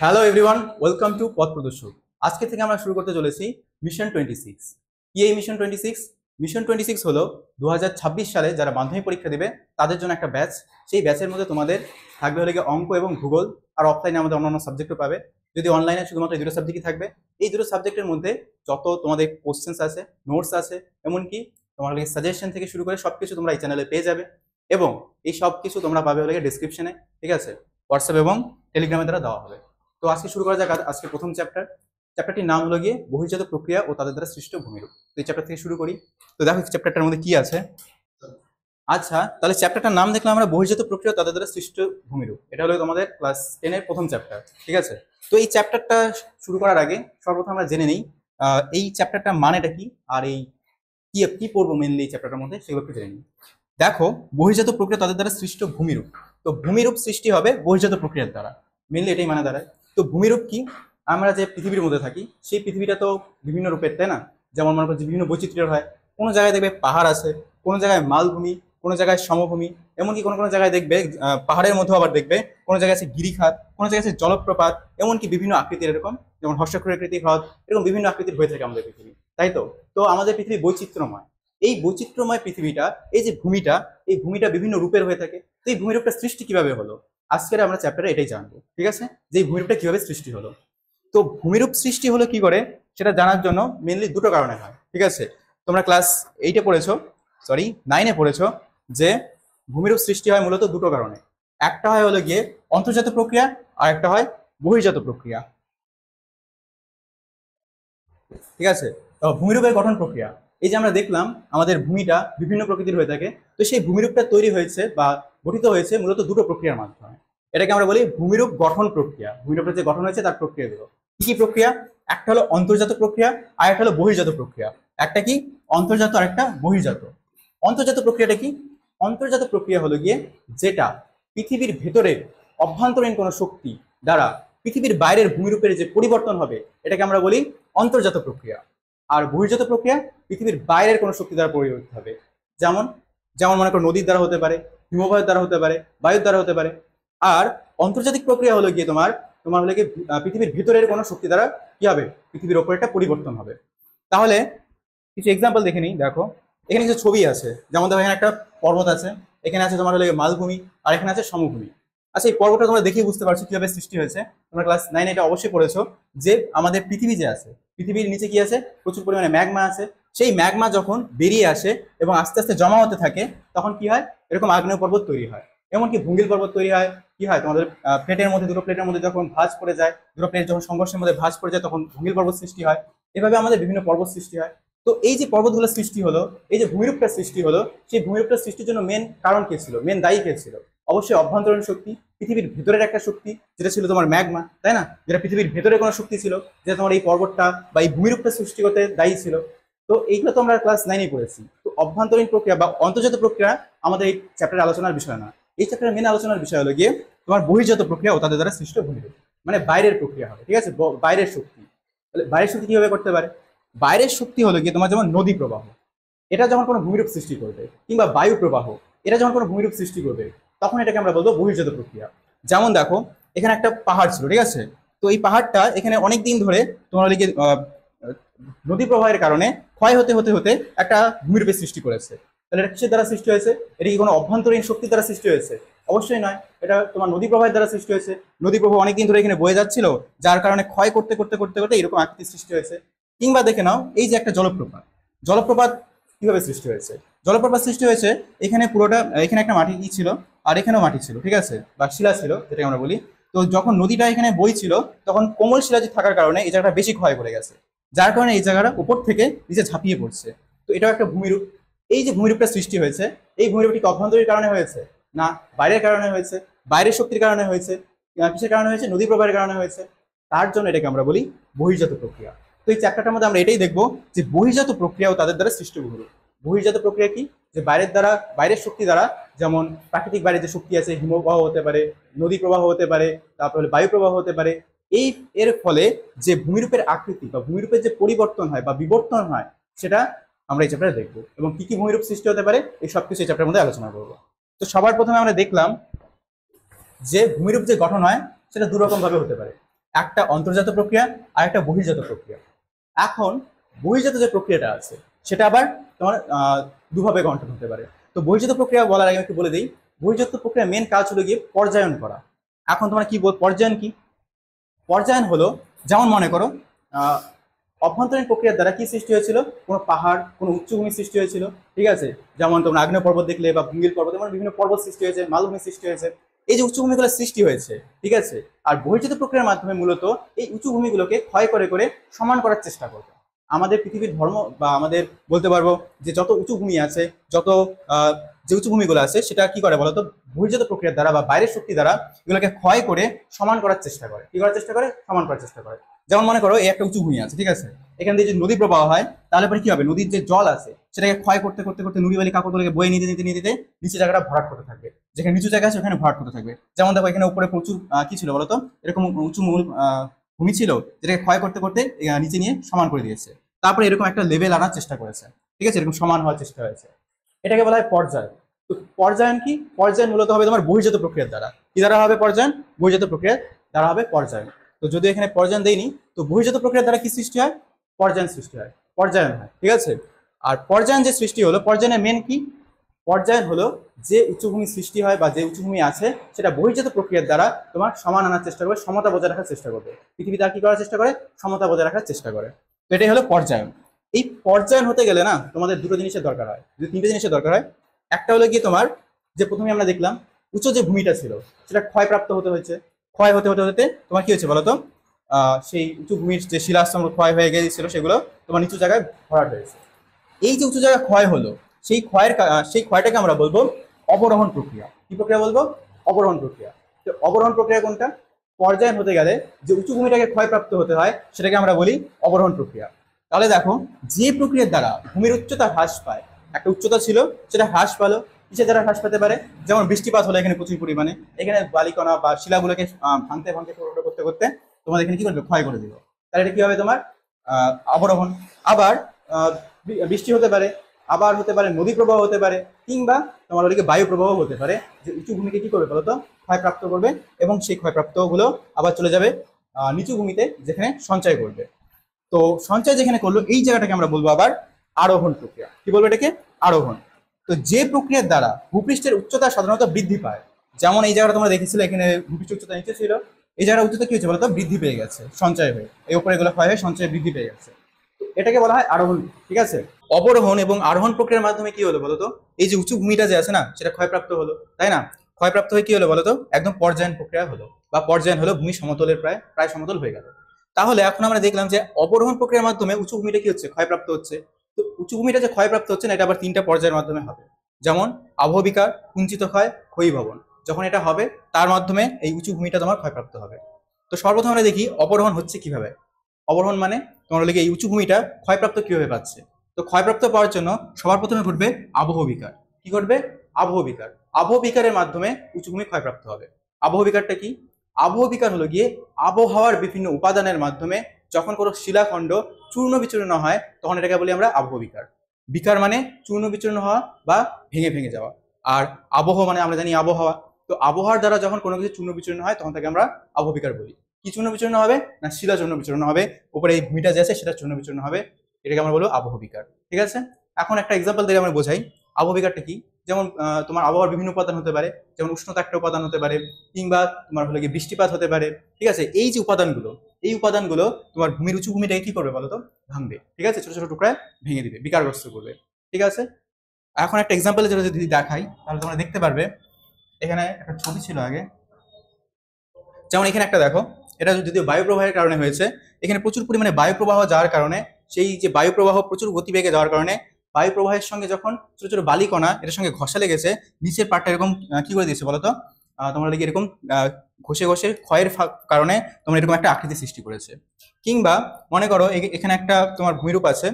Hello everyone, welcome to পথ প্রদর্শক। আজকে থেকে আমরা শুরু করতে চলেছি মিশন 26। কি এই মিশন 26? মিশন 26 হলো 2026 সালে যারা মাধ্যমিক পরীক্ষা দেবে তাদের জন্য একটা ব্যাচ। সেই ব্যাচের মধ্যে তোমাদের থাকবে হলে গিয়ে অঙ্ক এবং ভূগোল, আর অফলাইনে আমাদের অন্যান্য সাবজেক্টও পাবে। যদি অনলাইনে শুধুমাত্র এই দুটো সাবজেক্টই থাকবে। এই দুটো সাবজেক্টের মধ্যে যত তোমাদের কোশ্চেন্স আছে, নোটস আছে, এমনকি তোমার সাজেশন থেকে শুরু করে সবকিছু তোমরা এই চ্যানেলে পেয়ে যাবে। এবং এই সব কিছু তোমরা পাবে হলে ডিসক্রিপশনে, ঠিক আছে? হোয়াটসঅ্যাপ এবং টেলিগ্রামের দ্বারা দেওয়া হবে। তো আজকে শুরু করা যাক আজকে প্রথম চ্যাপ্টারটির নাম হলো গিয়ে বহির্জাত প্রক্রিয়া ও তাদের দ্বারা সৃষ্ট ভূমিরূপ। তো এই চ্যাপ্টার থেকে শুরু করি। তো দেখো চ্যাপ্টারটার মধ্যে কি আছে। আচ্ছা, তাহলে চ্যাপ্টারটার নাম দেখলাম আমরা, বহির্জাত প্রক্রিয়া ও তাদের দ্বারা সৃষ্ট ভূমিরূপ। এটা হলো তোমাদের ক্লাস 10 এর প্রথম চ্যাপ্টার, ঠিক আছে? তো এই চ্যাপ্টারটা শুরু করার আগে সর্বপ্রথম আমরা জেনে নিই এই চ্যাপ্টারটার মানেটা কি, আর এই কি কি পড়বো মেনলি এই চ্যাপ্টারটার মধ্যে সেগুলো একটু জেনে নিই। দেখো, বহির্জাত প্রক্রিয়া তাদের দ্বারা সৃষ্ট ভূমিরূপ। তো ভূমিরূপ সৃষ্টি হবে বহির্জাত প্রক্রিয়ার দ্বারা, মেনলি এটাই মানে দাঁড়ায়। তো ভূমিরূপ কি? আমরা যে পৃথিবীর মধ্যে থাকি সেই পৃথিবীটা তো বিভিন্ন রূপের, তাই না? যেমন মনে করছি বিভিন্ন বৈচিত্র্যের হয়। কোনো জায়গায় দেখবে পাহাড় আছে, কোনো জায়গায় মালভূমি, কোনো জায়গায় সমভূমি, এমনকি কোনো কোনো জায়গায় দেখবে পাহাড়ের মধ্যেও আবার দেখবে কোনো জায়গায় আছে গিরিখাত, কোনো জায়গায় আছে জলপ্রপাত, এমনকি বিভিন্ন আকৃতির, এরকম যেমন হর্ষাকৃতি হ্রদ, এরকম বিভিন্ন আকৃতির হয়ে থাকে আমাদের পৃথিবী, তাই তো? তো আমাদের পৃথিবী বৈচিত্র্যময়। এই বৈচিত্র্যময় পৃথিবীটা, এই যে ভূমিটা, এই ভূমিটা বিভিন্ন রূপের হয়ে থাকে। তো এই ভূমিরূপটা সৃষ্টি কিভাবে হলো, আজকের আমরা চ্যাপ্টারে এটাই জানবো, ঠিক আছে? যে এই ভূমিরূপটা কিভাবে সৃষ্টি হলো। তো ভূমিরূপ সৃষ্টি হলো কি করে সেটা জানার জন্য মেনলি দুটো কারণে হয়, ঠিক আছে? তোমরা ক্লাস 8-এ পড়েছো, সরি 9-এ পড়েছো যে ভূমিরূপ সৃষ্টি হয় মূলত দুটো কারণে। একটা হয় হলো গিয়ে অন্তর্জাত প্রক্রিয়া, আর একটা হয় বহির্জাত প্রক্রিয়া, ঠিক আছে? ভূমিরূপের গঠন প্রক্রিয়া, এই যে আমরা দেখলাম আমাদের ভূমিটা বিভিন্ন প্রকৃতির হয়ে থাকে। তো সেই ভূমিরূপটা তৈরি হয়েছে বা গঠিত হয়েছে মূলত দুটো প্রক্রিয়ার মাধ্যমে। এটাকে আমরা বলি ভূমিরূপ গঠন প্রক্রিয়া। ভূমিরূপের যে গঠন হয়েছে তার প্রক্রিয়াগুলো কি কি প্রক্রিয়া? একটা হলো অন্তর্জাত প্রক্রিয়া, আর একটা হলো বহির্জাত প্রক্রিয়া। একটা কি অন্তর্জাত আর একটা বহির্জাত। অন্তর্জাত প্রক্রিয়াটা কি? অন্তর্জাত প্রক্রিয়া হলো গিয়ে যেটা পৃথিবীর ভেতরে অভ্যন্তরীণ কোনো শক্তি দ্বারা পৃথিবীর বাইরের ভূমিরূপের যে পরিবর্তন হবে এটাকে আমরা বলি অন্তর্জাত প্রক্রিয়া। আর বহির্জাত প্রক্রিয়া পৃথিবীর বাইরের কোনো শক্তি দ্বারা পরিবর্তিত হবে। যেমন যেমন মনে করো নদীর দ্বারা হতে পারে, হিমবাহের দ্বারা হতে পারে, বায়ুর দ্বারা হতে পারে। আর আন্তর্জাতিক প্রক্রিয়া হলো গিয়ে তোমার তোমার হলো গিয়ে পৃথিবীর ভিতরের কোনো শক্তি দ্বারা কি হবে, পৃথিবীর ওপর একটা পরিবর্তন হবে। তাহলে কিছু এক্সাম্পল দেখে নিই। দেখো, এখানে কিছু ছবি আছে, যেমন দেখো এখানে একটা পর্বত আছে, এখানে আছে তোমার হলো মালভূমি, আর এখানে আছে সমভূমি। আচ্ছা, এই পর্বতটা তোমরা দেখেই বুঝতে পারছো কিভাবে সৃষ্টি হয়েছে। তোমরা ক্লাস 9 এটা অবশ্যই পড়েছো যে আমাদের পৃথিবী যে আছে, পৃথিবীর নিচে কি আছে, প্রচুর পরিমাণে ম্যাগমা আছে। সেই ম্যাগমা যখন বেরিয়ে আসে এবং আস্তে আস্তে জমা হতে থাকে তখন কি হয়, এরকম আগ্নেয় পর্বত তৈরি হয়। এমনকি ভূমিল পর্বত তৈরি হয়। কি হয়, তোমাদের প্লেটের মধ্যে, দুটো প্লেটের মধ্যে যখন ভাঁজ পড়ে যায়, দুটো প্লেট যখন সংঘর্ষের মধ্যে ভাঁজ পড়ে যায় তখন ভূমিল পর্বত সৃষ্টি হয়। এভাবে আমাদের বিভিন্ন পর্বত সৃষ্টি হয়। তো এই যে পর্বতগুলো সৃষ্টি হলো, এই যে ভূমিরূপটা সৃষ্টি হলো, সেই ভূমিরূপটা সৃষ্টির জন্য মেন কারণ কে ছিল, মেন দায়ী কে ছিল? অবশ্যই অভ্যন্তরীণ শক্তি, পৃথিবীর ভেতরের একটা শক্তি যেটা ছিল তোমার ম্যাগমা, তাই না? যেটা পৃথিবীর ভেতরে কোনো শক্তি ছিল যেটা তোমার এই পর্বতটা বা এই ভূমিরূপটা সৃষ্টি করতে দায়ী ছিল। তো এইগুলো তো আমরা ক্লাস 9-এ পড়েছি। তো অভ্যন্তরীণ প্রক্রিয়া বা অন্তর্জাত প্রক্রিয়া আমাদের এই চ্যাপ্টারের আলোচনার বিষয় না। এই চ্যাপ্টারের মেন আলোচনার বিষয় হলো গিয়ে তোমার বহির্জাত প্রক্রিয়া ও তাদের দ্বারা সৃষ্ট ভূমিরূপ, মানে বাইরের প্রক্রিয়া হবে, ঠিক আছে? বাইরের শক্তি। তাহলে বাইরের শক্তি কিভাবে করতে পারে? বাইরের শক্তি হলো গিয়ে তোমার যেমন নদী প্রবাহ, এটা যখন কোনো ভূমিরূপ সৃষ্টি করবে, কিংবা বায়ু প্রবাহ, এটা যখন কোনো ভূমিরূপ সৃষ্টি করবে, তখন এটাকে আমরা বলবো বহির্জাত প্রক্রিয়া। যেমন দেখো, এখানে একটা পাহাড় ছিল, ঠিক আছে? তো এই পাহাড়টা এখানে অনেক দিন ধরে তোমার লিগে নদী প্রবাহের কারণে ক্ষয় হতে হতে হতে একটা ভূমিরূপের সৃষ্টি করেছে। তাহলে এটা কিসের দ্বারা সৃষ্টি হয়েছে? এটা কি কোনো অভ্যন্তরীণ শক্তির দ্বারা সৃষ্টি হয়েছে? অবশ্যই নয়, এটা তোমার নদী প্রবাহের দ্বারা সৃষ্টি হয়েছে। নদী প্রবাহ অনেকদিন ধরে এখানে বয়ে যাচ্ছিল, যার কারণে ক্ষয় করতে করতে করতে করতে এরকম আকৃতির সৃষ্টি হয়েছে। কিংবা দেখে নাও, এই যে একটা জলপ্রপাত, জলপ্রপাত কিভাবে সৃষ্টি হয়েছে? জলপ্রপাত সৃষ্টি হয়েছে এখানে পুরোটা, এখানে একটা মাটি কি ছিল, আর এখানেও মাটি ছিল, ঠিক আছে, বা শিলা ছিল যেটাকে আমরা বলি। তো যখন নদীটা এখানে বইছিল তখন কোমল শিলাজি থাকার কারণে এই জায়গাটা বেশি ক্ষয় করে গেছে, যার কারণে এই জায়গাটা উপর থেকে নিচে ঝাঁপিয়ে পড়ছে। তো এটাও একটা ভূমিরূপ। এই যে ভূমিরূপটা সৃষ্টি হয়েছে, এই ভূমিরূপটি অভ্যন্তরীণ কারণে হয়েছে না বাইরের কারণে হয়েছে? বাইরের শক্তির কারণে হয়েছে। কিসের কারণে হয়েছে? নদী প্রবাহের কারণে হয়েছে। তার জন্য এটাকে আমরা বলি বহির্জাত প্রক্রিয়া। তো এই চ্যাপ্টারটার মধ্যে আমরা এটাই দেখবো যে বহির্জাত প্রক্রিয়া ও তাদের দ্বারা সৃষ্ট ভূমিরূপ। বহির্জাত প্রক্রিয়া কি? যে বাইরের দ্বারা, বাইরের শক্তি দ্বারা, যেমন প্রাকৃতিক বাইরে যে শক্তি আছে, হিমবাহ হতে পারে, নদী প্রবাহ হতে পারে, তারপরে বায়ু প্রবাহ হতে পারে। এই এর ফলে যে ভূমিরূপের আকৃতি বা ভূমিরূপের যে পরিবর্তন হয় বা বিবর্তন হয় সেটা আমরা এই চ্যাপ্টারে দেখবো। এবং কি কি ভূমিরূপ সৃষ্টি হতে পারে এই সব কিছু এই চ্যাপ্টারের মধ্যে আলোচনা করবো। তো সবার প্রথমে আমরা দেখলাম যে ভূমিরূপ যে গঠন হয় সেটা দুরকম ভাবে হতে পারে। একটা অন্তর্জাত প্রক্রিয়া আর একটা বহির্জাত প্রক্রিয়া। এখন বহির্জাত যে প্রক্রিয়াটা আছে সেটা আবার তোমার দুভাবে গঠন হতে পারে। তো বহির্জাত প্রক্রিয়া বলার আগে আমি একটু বলে দিই, বহির্জাত প্রক্রিয়ার মেন কাজ হলো গিয়ে পর্যায়ন করা। এখন তোমরা কি পর্যায়ন কি? পর্যায়ন হলো, যেমন মনে করো অভ্যন্তরীণ প্রক্রিয়ার দ্বারা কি সৃষ্টি হয়েছিল, কোনো পাহাড়, কোনো উচ্চভূমি সৃষ্টি হয়েছিল, ঠিক আছে? যেমন তোমরা আগ্নেয় পর্বত দেখলে বা ভূমিল পর্বত, যেমন বিভিন্ন পর্বত সৃষ্টি হয়েছে, মালভূমি সৃষ্টি হয়েছে, এই যে উচ্চভূমিগুলো সৃষ্টি হয়েছে, ঠিক আছে? আর বহির্জাত প্রক্রিয়ার মাধ্যমে মূলত এই উঁচুভূমিগুলোকে ক্ষয় করে করে সমান করার চেষ্টা করবে। আমাদের পৃথিবীর ধর্ম বা আমাদের বলতে পারবো যে যত উঁচু ভূমি আছে, যত যে উঁচু ভূমিগুলো আছে, সেটা কি করে বলতো, বহির্জাত প্রক্রিয়ার দ্বারা বা বাইরের শক্তি দ্বারা এগুলোকে ক্ষয় করে সমান করার চেষ্টা করে। কি করার চেষ্টা করে? সমান করার চেষ্টা করে। যেমন মনে করো এই একটা উঁচু ভূমি আছে, ঠিক আছে? এখান দিয়ে যদি নদী প্রবাহ হয়, তাহলে পরে কি হবে, নদীর যে জল আছে সেটাকে ক্ষয় করতে করতে করতে নদী বালি কাপড়গুলোকে বয়ে নিতে নিতে নিতে নিচে জায়গাটা ভরাট করতে থাকবে। যেখানে নিচু জায়গা আছে ওখানে ভরাট করতে থাকবে। যেমন দেখো এখানে উপরে প্রচুর কি ছিল বলতো, এরকম উঁচু ভূমি ছিল, যেটাকে ক্ষয় করতে করতে নিচে নিয়ে সমান করে দিয়েছে। তারপরে এরকম একটা লেভেল আনার চেষ্টা করেছে, ঠিক আছে? এরকম সমান হওয়ার চেষ্টা হয়েছে। এটাকে বলা হয় পর্যায়। তো পর্যায়ন কি? পর্যায়ন মূলত হবে তোমার বহির্জাত প্রক্রিয়ার দ্বারা। কি দ্বারা হবে পর্যায়ন? বহির্জাত প্রক্রিয়ার দ্বারা হবে পর্যায়ন। তো যদি এখানে পর্যায়ন দেয়নি, তো বহির্জাত প্রক্রিয়ার দ্বারা কি সৃষ্টি হয়? পর্যায়ন সৃষ্টি হয়, পর্যায়ন হয়, ঠিক আছে? আর পর্যায়ন যে সৃষ্টি হলো, পর্যায়নের মেন কি? পর্যায়ন হলো যে উচ্চভূমি সৃষ্টি হয় বা যে উচ্চভূমি আছে সেটা বহির্জাত প্রক্রিয়ার দ্বারা তোমার সমান আনার চেষ্টা করবে, সমতা বজায় রাখার চেষ্টা করবে। পৃথিবীতে আর কি করার চেষ্টা করে? সমতা বজায় রাখার চেষ্টা করে। তো এটাই হলো পর্যায়ন। এই পর্যায়ন হতে গেলে না তোমাদের দুটো জিনিসের দরকার হয়, তিনটে জিনিসের দরকার হয়। একটা হলো গিয়ে তোমার, যে প্রথমে আমরা দেখলাম উঁচু যে ভূমিটা ছিল সেটা ক্ষয়প্রাপ্ত হতে হয়েছে। ক্ষয় হতে হতে হতে তোমার কি হয়েছে বলতো, সেই উঁচু ভূমির যে শিলাস্তম্ভ ক্ষয় হয়ে গিয়েছিল সেগুলো তোমার নিচু জায়গায় ভরাট হয়েছে। এই যে উঁচু জায়গায় ক্ষয় হলো, সেই ক্ষয়টাকে আমরা বলবো অবরোহণ প্রক্রিয়া। কি প্রক্রিয়া বলবো? অবরোহণ প্রক্রিয়া। তো অবরোহণ প্রক্রিয়া কোনটা? পর্যায়ন হতে গেলে যে উঁচু ভূমিটাকে ক্ষয়প্রাপ্ত হতে হয় সেটাকে আমরা বলি অবরোহণ প্রক্রিয়া। তাহলে দেখো, যে প্রক্রিয়ার দ্বারা ভূমির উচ্চতা হ্রাস পায়, একটা উচ্চতা ছিল সেটা হ্রাস পেলো, কিসের দ্বারা হ্রাস পেতে পারে? যেমন বৃষ্টিপাত হলো এখানে প্রচুর পরিমাণে, এখানে বালিকণা বা শিলাগুলোকে ভাঙতে ভাঙতে করতে করতে তোমাদের এখানে কি করবে? ক্ষয় করে দিল। তাহলে এটা কি হবে তোমার? অবরোহণ। আবার বৃষ্টি হতে পারে, আবার হতে পারে নদী প্রবাহ হতে পারে, কিংবা তোমার ওদিকে বায়ু প্রবাহ হতে পারে, যে উঁচু ভূমিকে কি করবে বলতো? ক্ষয়প্রাপ্ত করবে, এবং সেই ক্ষয়প্রাপ্তগুলো আবার চলে যাবে নিচু ভূমিতে, যেখানে সঞ্চয় করবে। তো সঞ্চয় যেখানে করলো, এই জায়গাটাকে আমরা বলবো আবার আরোহণ প্রক্রিয়া। কি বলবো এটাকে? আরোহণ। তো যে প্রক্রিয়ার দ্বারা ভূপৃষ্ঠের উচ্চতা সাধারণত বৃদ্ধি পায়, যেমন এই জায়গাটা তোমরা দেখেছিলে, এখানে ভূপৃষ্ঠের উচ্চতা নিচে ছিল, এই জায়গার উচ্চতা কি হয়েছে বলতো? বৃদ্ধি পেয়ে গেছে সঞ্চয় হয়ে, এই উপরে এগুলো ক্ষয় হয়ে সঞ্চয় বৃদ্ধি পেয়ে গেছে। এটাকে বলা হয় আরোহণ, ঠিক আছে? অবরোহণ এবং আরোহণ প্রক্রিয়ার মাধ্যমে কি হলো বলতো, এই যে উঁচু ভূমিটা যে আছে না সেটা ক্ষয়প্রাপ্ত হলো, তাই না? ক্ষয়প্রাপ্ত হয়ে কি হলো বলতো, একদম পর্যায়ন প্রক্রিয়া হলো, বা পর্যায়ন হলো, ভূমি সমতলের প্রায় প্রায় সমতল হয়ে গেল। তাহলে এখন আমরা দেখলাম যে অবরোহণ প্রক্রিয়ার মাধ্যমে উঁচু ভূমিটা কি হচ্ছে? ক্ষয়প্রাপ্ত হচ্ছে। তো উঁচু ভূমিটা যে ক্ষয়প্রাপ্ত হচ্ছে না, এটা আবার তিনটা পর্যায়ের মাধ্যমে হবে। যেমন আবহবিকার, কুঞ্চিত ক্ষয়, ক্ষয়ীভবন। যখন এটা হবে তার মাধ্যমে এই উঁচু ভূমিটা তোমার ক্ষয়প্রাপ্ত হবে। তো সর্বপ্রথম আমরা দেখি অবরোহণ হচ্ছে কিভাবে। অবরোহণ মানে তোমার হলে এই উঁচু ভূমিটা ক্ষয়প্রাপ্ত কিভাবে পাচ্ছে। তো ক্ষয়প্রাপ্ত পাওয়ার জন্য সবার প্রথমে ঘটবে আবহবিকার। কি ঘটবে? আবহবিকার। আবহবিকারের মাধ্যমে উঁচু ভূমি ক্ষয়প্রাপ্ত হবে। আবহবিকারটা কি? আবহবিকার হলো গিয়ে আবহাওয়ার বিভিন্ন উপাদানের মাধ্যমে যখন কোনো শিলাখণ্ড চূর্ণ বিচূর্ণ হয়, তখন এটাকে বলি আমরা আবহবিকার। বিকার মানে চূর্ণ বিচূর্ণ হওয়া বা ভেঙে ভেঙে যাওয়া, আর আবহ মানে আমরা জানি আবহাওয়া। তো আবহাওয়ার দ্বারা যখন কোনো কিছু চূর্ণ বিচূর্ণ হয়, তখন তাকে আমরা আবহবিকার বলি। কি চূর্ণ বিচূর্ণ হবে? না শিলা চূর্ণ বিচূর্ণ হবে, উপরে এই ভূমিটা যে আছে সেটা চূর্ণ বিচূর্ণ হবে, এটাকে আমরা বলবো আবহবিকার, ঠিক আছে? এখন একটা এক্সাম্পল দিয়ে আমরা বোঝাই আবহবিকারটা কি। যেমন তোমার আবহাওয়ার বিভিন্ন উপাদান হতে পারে, যেমন উষ্ণতা একটা উপাদান হতে পারে, কিংবা তোমার হলো গিয়ে বৃষ্টিপাত হতে পারে, ঠিক আছে? এই যে উপাদানগুলো, এই উপাদানগুলো তোমার ভূমির উঁচু ভূমিটাকে কি করবে বলো তো? ভাঙবে, ঠিক আছে? ছোট ছোট টুকরায় ভেঙে দিবে, বিকারগ্রস্ত করবে, ঠিক আছে? এখন একটা এক্সাম্পলে যেটা যদি দেখাই, তাহলে তোমরা দেখতে পারবে, এখানে একটা ছবি ছিল আগে, যেমন এখানে একটা দেখো, এটা যদিও বায়ু প্রবাহের কারণে হয়েছে। এখানে প্রচুর পরিমাণে বায়ু প্রবাহ যাওয়ার কারণে, সেই যে বায়ু প্রবাহ প্রচুর গতিবেগে যাওয়ার কারণে বায়ু প্রবাহের সঙ্গে যখন ছোট ছোট বালিকণা এটার সঙ্গে ঘষা লেগেছে, নিচের পাটটা এরকম কি করে দিয়েছে বলতো? তোমার দিকে এরকম ঘষে ঘষে ক্ষয়ের কারণে তোমার এরকম একটা আকৃতি সৃষ্টি করেছে। কিংবা মনে করো এখানে একটা তোমার ভূমিরূপ আছে,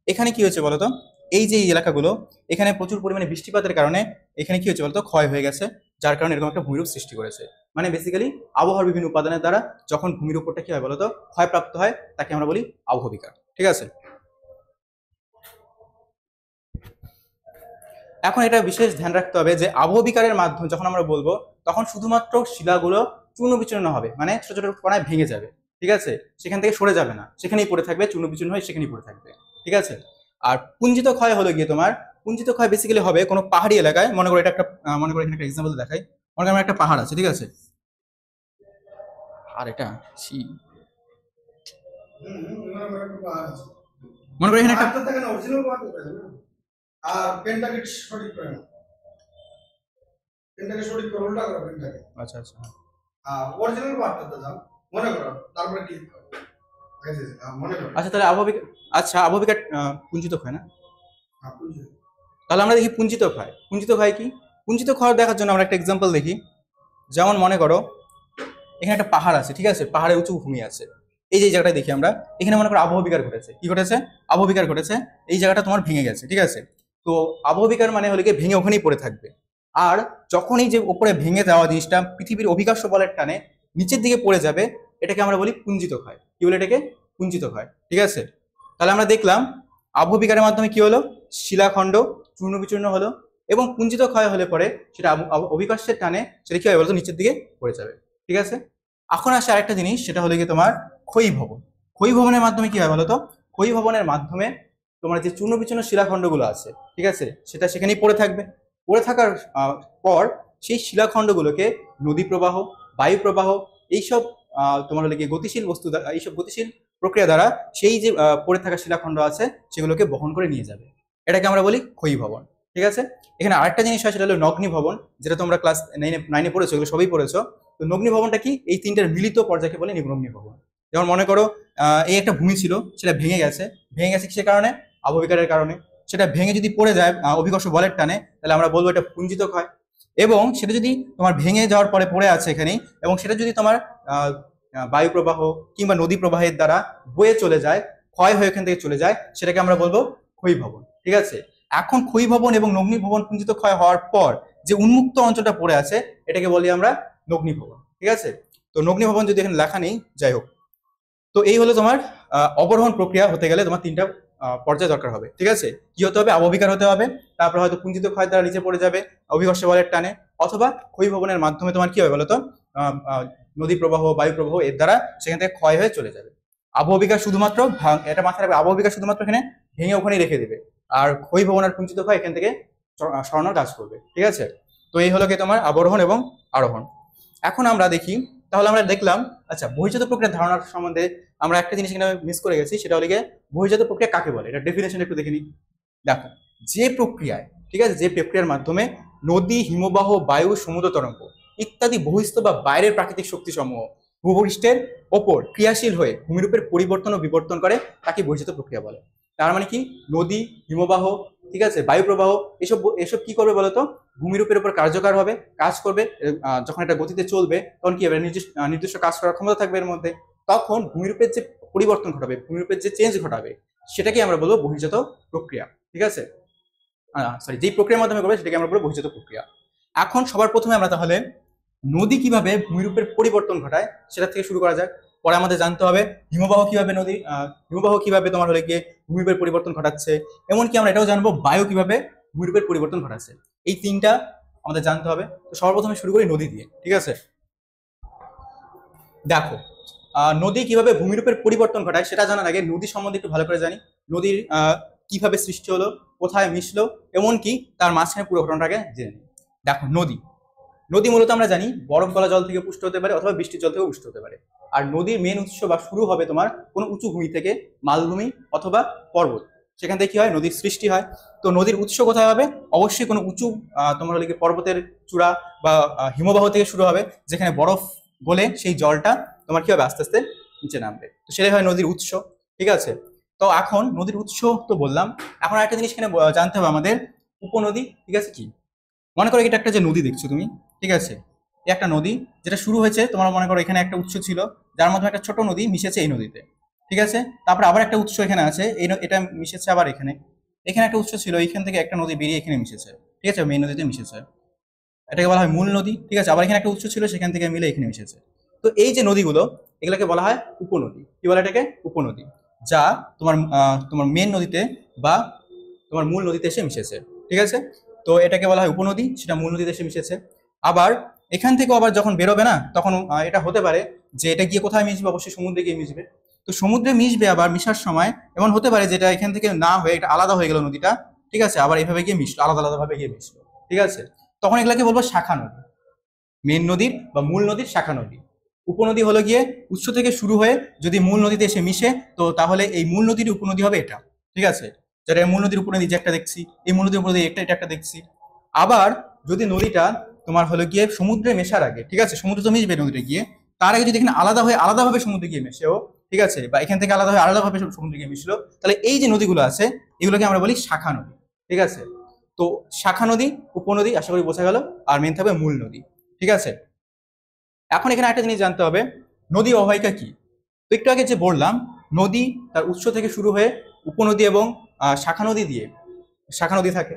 এখানে কি হয়েছে বলতো? এই যে এলাকাগুলো, এখানে প্রচুর পরিমাণে বৃষ্টিপাতের কারণে এখানে কি হয়েছে বলতো? ক্ষয় হয়ে গেছে, যার কারণে এরকম একটা ভূমিরূপ সৃষ্টি করেছে। মানে বেসিক্যালি আবহাওয়ার বিভিন্ন উপাদানের দ্বারা যখন ভূমির উপরটা কি হয় বলতো? ক্ষয়প্রাপ্ত হয়, তাকে আমরা বলি আবহবিকার, ঠিক আছে? এখন এটা বিশেষ ধ্যান রাখতে হবে যে আবহবিকারের মাধ্যমে যখন আমরা বলবো, তখন শুধুমাত্র শিলাগুলো চূর্ণ বিচূর্ণ হবে, মানে ছোট ছোট কণায় ভেঙে যাবে। ঠিক আছে, সেখান থেকে সরে যাবে না, সেখানেই পড়ে থাকবে, চূর্ণ বিচূর্ণ হয়ে সেখানেই পড়ে থাকবে। ঠিক আছে। আর পুঞ্জিত ক্ষয় হলো গিয়ে তোমার, পুঞ্জিত ক্ষয় বেসিক্যালি হবে কোনো পাহাড়ি এলাকায়, মনে করো এটা একটা মনে করো এখানে একটা এক্সাম্পল দেখাই। মনে করো আমার একটা পাহাড় আছে, ঠিক আছে, আর এটা মনে করো এখানে একটা আর পেনটাকে সঠিক করে না, পেনটাকে সঠিক করে উল্টা করো পেনটাকে। আচ্ছা আচ্ছা আর অরিজিনাল পার্টটাতে যাও, মনে করো, তারপরে ক্লিক করো। মনে করো। আচ্ছা তাহলে আবহবিক, আচ্ছা আবহবিকার পুঞ্জিত ক্ষয় না, আপনি তাহলে আমরা দেখি পুঞ্জিত ক্ষয়। পুঞ্জিত ক্ষয় কি? পুঞ্জিত ক্ষয় দেখার জন্য আমরা একটা এক্সাম্পল দেখি। যেমন মনে করো এখানে একটা পাহাড় আছে, ঠিক আছে, পাহাড়ে উঁচু ভূমি আছে, এই যে জায়গাটা দেখি আমরা, এখানে মনে করো আবহবিকার ঘটেছে। কি ঘটেছে? আবহবিকার ঘটেছে, এই জায়গাটা তোমার ভেঙে গেছে, ঠিক আছে। তো আবহবিকার মানে হলে কি ভেঙে ওখানেই পড়ে থাকবে। আর যখনই যে উপরে ভেঙে যাওয়া জিনিসটা পৃথিবীর অভিকর্ষ বলের টানে নিচের দিকে পড়ে যাবে, এটাকে আমরা বলি পুঞ্জিত ক্ষয়। কি বলে এটাকে? পুঞ্জিত ক্ষয়। ঠিক আছে, তাহলে আমরা দেখলাম আবহবিকারের মাধ্যমে কি হলো, শিলাখণ্ড চূর্ণ বিচূর্ণ হলো, এবং পুঞ্জিত ক্ষয় হলে পরে সেটা অভিকর্ষের টানে সেটা কি হয় বলতো, নিচের দিকে পড়ে যাবে। ঠিক আছে, এখন আসে আরেকটা জিনিস, সেটা হলো গিয়ে তোমার ক্ষয়ীভবন। ক্ষয়ীভবনের মাধ্যমে কি হয় বলতো? ক্ষয়ীভবনের মাধ্যমে তোমার যে চূর্ণ বিচূর্ণ শিলাখণ্ডগুলো আছে, ঠিক আছে, সেটা সেখানেই পড়ে থাকবে। পড়ে থাকার পর সেই শিলাখণ্ডগুলোকে নদী প্রবাহ, বায়ু প্রবাহ, এইসব তোমার হলো গিয়ে গতিশীল বস্তু, এইসব গতিশীল প্রক্রিয়া দ্বারা সেই যে পড়ে থাকা শিলাখণ্ড আছে সেগুলোকে বহন করে নিয়ে যাবে। এটাকে আমরা বলি ক্ষয়ীভবন। ঠিক আছে, এখানে আরেকটা জিনিস হয়, সেটা হলো নগ্নিভবন, যেটা তোমরা ক্লাস নাইনে পড়েছো, এগুলো সবই পড়েছো। তো নগ্নিভবনটা কি? এই তিনটার মিলিত পর্যায়কে বলে নগ্নিভবন। যেমন মনে করো এই একটা ভূমি ছিল, সেটা ভেঙে গেছে। ভেঙে গেছে কিসের কারণে? আবহবিকারের কারণে। সেটা ভেঙে যদি পড়ে যায় অভিকর্ষ বলের টানে, তাহলে আমরা বলবো এটা পুঞ্জিত ক্ষয়। এবং সেটা যদি তোমার ভেঙে যাওয়ার পরে পড়ে আছে এখানেই, এবং সেটা যদি তোমার বায়ু প্রবাহ কিংবা নদী প্রবাহের দ্বারা বয়ে চলে যায়, ক্ষয় হয়ে এখান থেকে চলে যায়, সেটাকে আমরা বলবো ক্ষয়ীভবন। ঠিক আছে, এখন ক্ষয়ীভবন এবং নগ্নিভবন পুঞ্জিত ক্ষয় হওয়ার পর যে উন্মুক্ত অঞ্চলটা পড়ে আছে, এটাকে বলি আমরা নগ্নিভবন। ঠিক আছে, তো নগ্নিভবন যদি এখানে লেখা নেই, যাই হোক। তো এই হলো তোমার অবরোহণ প্রক্রিয়া হতে গেলে তোমার তিনটা পর্যায় দরকার হবে। ঠিক আছে, কি হতে হবে? আবহবিকার হতে হবে, তারপর হয়তো পুঞ্জিত ক্ষয় দ্বারা নিচে পড়ে যাবে অভিকর্ষ বলের টানে, অথবা ক্ষয়ীভবনের মাধ্যমে তোমার কি হবে বলতো, নদী প্রবাহ, বায়ু প্রবাহ এর দ্বারা সেখান থেকে ক্ষয় হয়ে চলে যাবে। আবহবিকার শুধুমাত্র এটা মাথায় রাখবে, আবহবিকার শুধুমাত্র এখানে ভেঙে ওখানেই রেখে দেবে, আর ক্ষয়ীভবন আর পুঞ্জিত ক্ষয় এখান থেকে সরানোর কাজ করবে। ঠিক আছে, তো এই হলো কি তোমার আবরোহণ এবং আরোহণ। এখন আমরা দেখি, তাহলে আমরা দেখলাম আচ্ছা বহির্জাত প্রক্রিয়ার ধারণার সম্বন্ধে আমরা একটা জিনিস এখানে মিস করে গেছি, সেটা হলো গিয়ে বহির্জাত প্রক্রিয়া কাকে বলে, এটা ডেফিনেশন একটু দেখে নিই। দেখো, যে প্রক্রিয়ায়, ঠিক আছে, যে প্রক্রিয়ার মাধ্যমে নদী, হিমবাহ, বায়ু, সমুদ্র তরঙ্গ ইত্যাদি বহিস্থ বা বাইরের প্রাকৃতিক শক্তি সমূহ ভূপৃষ্ঠের ওপর ক্রিয়াশীল হয়ে ভূমিরূপের পরিবর্তন ও বিবর্তন করে, তাকে বহির্জাত প্রক্রিয়া বলে। তার মানে কি? নদী, হিমবাহ, ঠিক আছে, বায়ু প্রবাহ, এসব এসব কি করবে বলতো? ভূমিরূপের উপর কার্যকর হবে, কাজ করবে। যখন এটা গতিতে চলবে তখন কি হবে? নির্দিষ্ট কাজ করার ক্ষমতা থাকবে এর মধ্যে। তখন ভূমিরূপের যে পরিবর্তন ঘটাবে, ভূমিরূপের যে চেঞ্জ ঘটাবে, সেটাকে আমরা বলবো বহির্জাত প্রক্রিয়া। ঠিক আছে, সরি, যেই প্রক্রিয়ার মাধ্যমে করবে সেটাকে আমরা বলবো বহির্জাত প্রক্রিয়া। এখন সবার প্রথমে আমরা তাহলে নদী কিভাবে ভূমিরূপের পরিবর্তন ঘটায় সেটা থেকে শুরু করা যাক। পরে আমাদের জানতে হবে হিমবাহ কিভাবে হিমবাহ কিভাবে তোমার হলে গিয়ে ভূমিরূপের পরিবর্তন ঘটাচ্ছে। এমনকি আমরা এটাও জানবো বায়ু কিভাবে ভূমিরূপের পরিবর্তন ঘটাচ্ছে। এই তিনটা আমাদের জানতে হবে। তো সর্বপ্রথমে শুরু করি নদী দিয়ে। ঠিক আছে, দেখো নদী কিভাবে ভূমিরূপের পরিবর্তন ঘটায় সেটা জানার আগে নদী সম্বন্ধে একটু ভালো করে জানি। নদীর কিভাবে সৃষ্টি হলো, কোথায় মিশলো, এমনকি তার মাঝখানে পুরো ঘটনাটাকে জেনে নিই। দেখো, নদী নদী মূলত আমরা জানি বরফ গলা জল থেকে পুষ্ট হতে পারে, অথবা বৃষ্টির জল থেকে পুষ্ট হতে পারে। আর নদীর মেন উৎস বা শুরু হবে তোমার কোনো উঁচু ভূমি থেকে, মালভূমি অথবা পর্বত, সেখান থেকে কি হয়? নদীর সৃষ্টি হয়। তো নদীর উৎস কোথায় হবে? অবশ্যই কোনো উঁচু তোমার হলে কি পর্বতের চূড়া বা হিমবাহ থেকে শুরু হবে, যেখানে বরফ গলে সেই জলটা তোমার কি হবে? আস্তে আস্তে নিচে নামবে। তো সেটাই হয় নদীর উৎস। ঠিক আছে, তো এখন নদীর উৎস তো বললাম, এখন আরেকটা জিনিস এখানে জানতে হবে আমাদের, উপনদী। ঠিক আছে, কি? মনে করো এটা একটা যে নদী দেখছো তুমি, ঠিক আছে, এই একটা নদী যেটা শুরু হয়েছে তোমার, মনে করো এখানে একটা উৎস ছিল, যার মাধ্যমে একটা ছোট নদী মিশেছে এই নদীতে। ঠিক আছে, তারপরে আবার একটা উৎস এখানে আছে, এটা মিশেছে আবার এখানে। এখানে একটা উৎস ছিল, এখান থেকে একটা নদী বেরিয়ে এখানে মিশেছে। ঠিক আছে, মেই নদীতে মিশেছে, এটাকে বলা হয় মূল নদী। ঠিক আছে, আবার এখানে একটা উৎস ছিল, সেখান থেকে মিলে এখানে মিশেছে। তো এই যে নদীগুলো, এগুলোকে বলা হয় উপনদী। কি বলে এটাকে? উপনদী, যা তোমার তোমার মেন নদীতে বা তোমার মূল নদীতে এসে মিশেছে। ঠিক আছে, তো এটাকে বলা হয় উপনদী, সেটা মূল নদীতে এসে মিশেছে। আবার এখান থেকেও আবার যখন বেরোবে না, তখন এটা হতে পারে যে এটা গিয়ে কোথায় মিশবে, অবশ্যই সমুদ্রে গিয়ে মিশবে। তো সমুদ্রে মিশবে, আবার মিশার সময় এমন হতে পারে যেটা এখান থেকে না হয়ে এটা আলাদা হয়ে গেল নদীটা, ঠিক আছে, আবার এইভাবে গিয়ে মিশলো, আলাদা আলাদা ভাবে গিয়ে মিশলো, ঠিক আছে। তখন এগুলাকে বলবো শাখা নদী। মেন নদীর বা মূল নদীর শাখা নদী। উপনদী হলো গিয়ে উৎস থেকে শুরু হয়ে যদি মূল নদীতে এসে মিশে, তো তাহলে এই মূল নদীর উপনদী হবে এটা, ঠিক আছে। যেটা মূল নদীর উপনদী যে একটা দেখছি, এই মূল নদীর উপনদী এটা একটা দেখছি। আবার যদি নদীটা তোমার হলো গিয়ে সমুদ্রে মেশার আগে, ঠিক আছে, সমুদ্রে তো মিশবে নদীটা গিয়ে, তার আগে যদি এখানে আলাদা হয়ে আলাদাভাবে সমুদ্রে গিয়ে মেশেও, ঠিক আছে, বা এখান থেকে আলাদা হয়ে আলাদাভাবে সমুদ্রে গিয়ে মিশলো, তাহলে এই যে নদীগুলো আছে এগুলোকে আমরা বলি শাখা নদী, ঠিক আছে। তো শাখা নদী, উপনদী আশা করি বোঝা গেল, আর মেন থাকবে মূল নদী, ঠিক আছে। এখন এখানে একটা জিনিস জানতে হবে, নদী অববাহিকা কি। তো একটু আগে যে বললাম, নদী তার উৎস থেকে শুরু হয়ে উপনদী এবং শাখা নদী দিয়ে, শাখা নদী থাকে,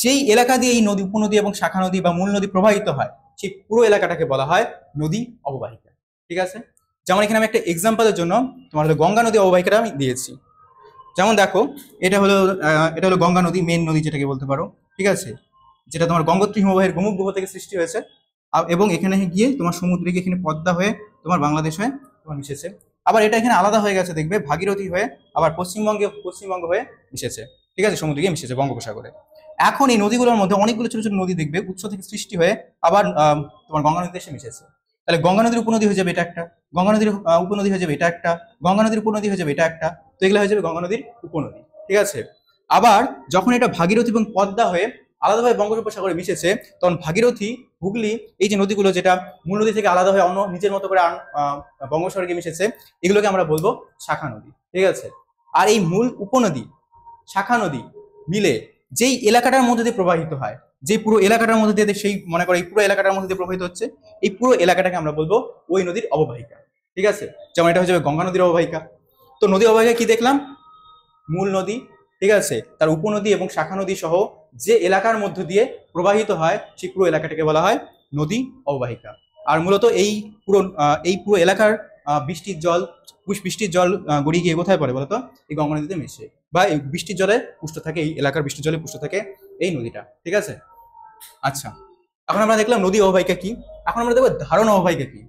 যেই এলাকা দিয়ে এই নদী, উপনদী এবং শাখা নদী বা মূল নদী প্রবাহিত হয়, সেই পুরো এলাকাটাকে বলা হয় নদী অববাহিকা, ঠিক আছে। যেমন এখানে আমি একটা এক্সাম্পলের জন্য তোমার হলো গঙ্গা নদী অববাহিকাটা আমি দিয়েছি। যেমন দেখো, এটা হলো গঙ্গা নদী, মেন নদী যেটাকে বলতে পারো, ঠিক আছে, যেটা তোমার গঙ্গোত্রী হিমবাহের গোমুখ গুহ থেকে সৃষ্টি হয়েছে, এবং এখানে গিয়ে তোমার সমুদ্রে গিয়ে এখানে পদ্মা হয়ে তোমার বাংলাদেশ হয়ে তোমার মিশেছে। আবার এটা এখানে আলাদা হয়ে গেছে দেখবে, ভাগীরথী হয়ে আবার পশ্চিমবঙ্গ হয়ে মিশেছে, ঠিক আছে, সমুদ্রে গিয়ে মিশেছে বঙ্গোপসাগরে। এখন এই নদীগুলোর মধ্যে অনেকগুলো ছোট ছোট নদী দেখবে উৎস থেকে সৃষ্টি হয়ে আবার তোমার গঙ্গা নদীতে এসে মিশেছে। তাহলে গঙ্গা নদীর উপনদী হয়ে যাবে এটা একটা, গঙ্গা নদীর উপনদী হয়ে যাবে এটা একটা, গঙ্গা নদীর উপনদী হয়ে যাবে এটা একটা। তো এগুলো হয়ে যাবে গঙ্গা নদীর উপনদী, ঠিক আছে। আবার যখন এটা ভাগীরথী এবং পদ্মা হয়ে আলাদাভাবে বঙ্গোপসাগরে মিশেছে, তখন ভাগীরথী, হুগলি, এই যে নদীগুলো যেটা মূল নদী থেকে আলাদা হয়ে অন্য নিজের মতো করে বঙ্গোপসাগরে গিয়ে মিশেছে, এগুলোকে আমরা বলবো শাখা নদী, ঠিক আছে। আর এই মূল উপনদী, শাখা নদী মিলে যেই এলাকাটার মধ্যে দিয়ে প্রবাহিত হয়, যে পুরো এলাকাটার মধ্যে দিয়ে, সেই মনে করো এই পুরো এলাকাটার মধ্যে দিয়ে প্রবাহিত হচ্ছে, এই পুরো এলাকাটাকে আমরা বলবো ওই নদীর অববাহিকা, ঠিক আছে। যেমন এটা হয়ে যাবে গঙ্গা নদীর অববাহিকা। তো নদী অববাহিকা কি দেখলাম, মূল নদী, ঠিক আছে, তার উপনদী এবং শাখা নদী সহ যে এলাকার মধ্য দিয়ে প্রবাহিত হয়, সেই পুরো এলাকাটাকে বলা হয় নদী অববাহিকা। আর মূলত এই পুরো এলাকার বৃষ্টির জল গড়িয়ে গিয়ে কোথায় পড়ে বলতো, এই গঙ্গা নদীতে মিশে, বা এই বৃষ্টির জলে পুষ্ট থাকে, এই এলাকার বৃষ্টির জলে পুষ্ট থাকে এই নদীটা, ঠিক আছে। আচ্ছা, এখন আমরা দেখলাম নদী অববাহিকা কি। এখন আমরা দেখবো ধারণ অববাহিকা কি।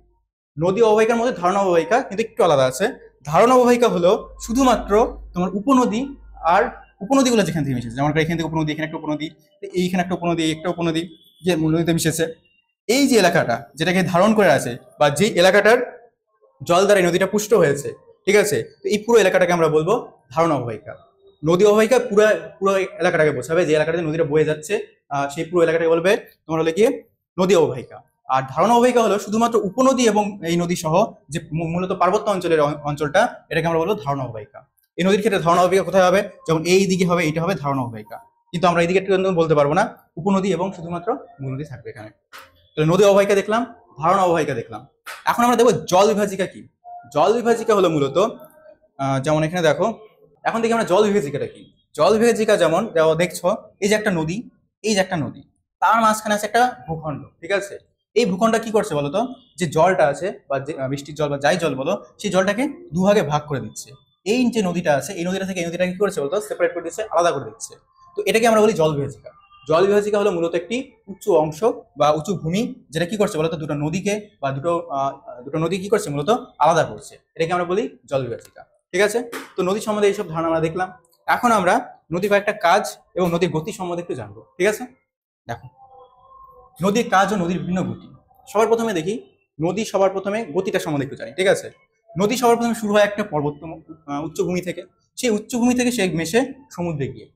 নদী অববাহিকার মধ্যে ধারণ অববাহিকা কিন্তু একটু আলাদা আছে। ধারণ অববাহিকা হলো শুধুমাত্র তোমার উপনদী আর উপনদীগুলো যেখান থেকে মিশেছে, যেমন এখান থেকে উপনদী, এখানে একটা উপনদী, এইখানে একটা উপনদী, একটা উপনদী যে মূল নদীতে মিশেছে, এই যে এলাকাটা যেটাকে ধারণ করে আছে, বা যে এলাকাটার জল দ্বারা এই নদীটা পুষ্ট হয়েছে, ঠিক আছে, তো এই পুরো এলাকাটাকে আমরা বলবো ধারণ অববাহিকা। নদী অববাহিকা পুরো পুরো এলাকাটাকে বোঝাবে, যে এলাকাটাতে নদীটা বয়ে যাচ্ছে, সেই পুরো এলাকাটাকে বলবে তোমার হলো গিয়ে নদী অববাহিকা। আর ধারণ অববাহিকা হলো শুধুমাত্র উপনদী এবং এই নদী সহ যে মূলত পার্বত্য অঞ্চলের অঞ্চলটা, এটাকে আমরা বলবো ধারণ অববাহিকা। এই নদীর ক্ষেত্রে ধারণ অববাহিকা কোথায় হবে, যেমন এই দিকে হবে, এইটা হবে ধারণ অববাহিকা, কিন্তু আমরা এইদিকে একটু বলতে পারবো না, উপনদী এবং শুধুমাত্র মূল নদী থাকবে এখানে। তাহলে নদী অববাহিকা দেখলাম, ধারণ অববাহিকা দেখলাম। এখন আমরা দেখবো জল বিভাজিকা কি। জল বিভাজিকা হলো মূলত যেমন এখানে দেখো, এখন দেখি আমরা জল বিভাজিকাটা কি। জল বিভাজিকা যেমন দেখছো, এই যে একটা নদী, এই যে একটা নদী, তার মাঝখানে আছে একটা ভূখণ্ড, ঠিক আছে। এই ভূখণ্ডটা কি করছে বলতো, যে জলটা আছে বা যে বৃষ্টির জল বা যাই জল বলো, সেই জলটাকে দুভাগে ভাগ করে দিচ্ছে। এই যে নদীটা আছে, এই নদীটা থেকে এই নদীটা কি করছে বলতো, সেপারেট করে দিচ্ছে, আলাদা করে দিচ্ছে। তো এটাকে আমরা বলি জল বিভাজিকা। জল বিভাজিকা হলো মূলত একটি উঁচু অংশ বা উঁচু ভূমি, যেটা কি করছে বলতো, দুটো নদীকে বা দুটো নদী কি করছে মূলত আলাদা করছে, এটাকে আমরা বলি জল বিভাজিকা, ঠিক আছে। তো নদী সম্বন্ধে এইসব ধারণা আমরা দেখলাম। এখন আমরা নদীর কয়েকটা কাজ এবং নদীর গতি সম্বন্ধে একটু জানবো, ঠিক আছে। দেখো, নদীর কাজ ও নদীর বিভিন্ন গতি। সবার প্রথমে দেখি, নদী সবার প্রথমে গতিটা সম্বন্ধে একটু জানি, ঠিক আছে। নদী সবার প্রথমে শুরু হয় একটা উচ্চভূমি থেকে, সেই উচ্চভূমি থেকে সে মেশে সমুদ্রে গিয়ে।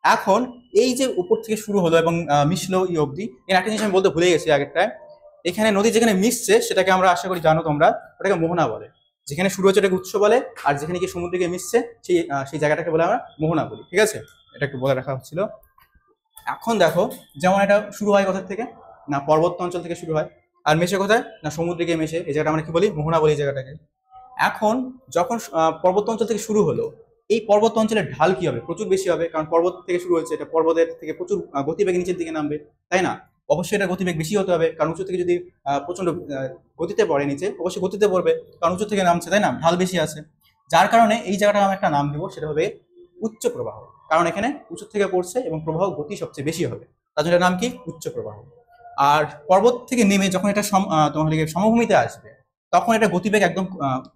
এখন এই যে উপর থেকে শুরু হলো এবং মিশলো এই অবধি, এর একটা জিনিস আমি বলতে ভুলে গেছি আগেরটায়। এখানে নদী যেখানে মিশছে সেটাকে আমরা আশা করি জানো তোমরা, ওটাকে মোহনা বলে। যেখানে শুরু হচ্ছে ওটাকে উৎস বলে, আর যেখানে গিয়ে সমুদ্রে গিয়ে মিশছে সেই জায়গাটাকে বলে আমরা মোহনা বলি, ঠিক আছে। এটা একটু বলে রাখা হচ্ছিল। এখন দেখো, যেমন এটা শুরু হয় কোথা থেকে, না পর্বত্য অঞ্চল থেকে শুরু হয়, আর মেশে কোথায়, না সমুদ্রে গিয়ে মেশে, এই জায়গাটা আমরা কি বলি, মোহনা বলি এই জায়গাটাকে। এখন যখন পর্বত্য অঞ্চল থেকে শুরু হলো, এই পর্বত্য অঞ্চলের ঢাল কি হবে, প্রচুর বেশি হবে, কারণ পর্বত থেকে শুরু হচ্ছে, এটা পর্বতের থেকে প্রচুর গতিবেগে নিচের দিকে নামবে, তাই না। অবশ্যই এটা গতিবেগ বেশি হতে হবে, কারণ উঁচু থেকে যদি প্রচন্ড গতিতে পড়ে নিচে, অবশ্যই গতিতে পড়বে, কারণ উঁচু থেকে নামছে, তাই না, ঢাল বেশি আছে। যার কারণে এই জায়গাটা আমি একটা নাম দেবো, সেটা হবে উচ্চ প্রবাহ, কারণ এখানে উঁচু থেকে পড়ছে এবং প্রবাহ গতি সবচেয়ে বেশি হবে, তার জন্য নাম কি, উচ্চ প্রবাহ। আর পর্বত থেকে নেমে যখন এটা তোমার সমভূমিতে আসবে, তখন এটা গতিবেগ একদম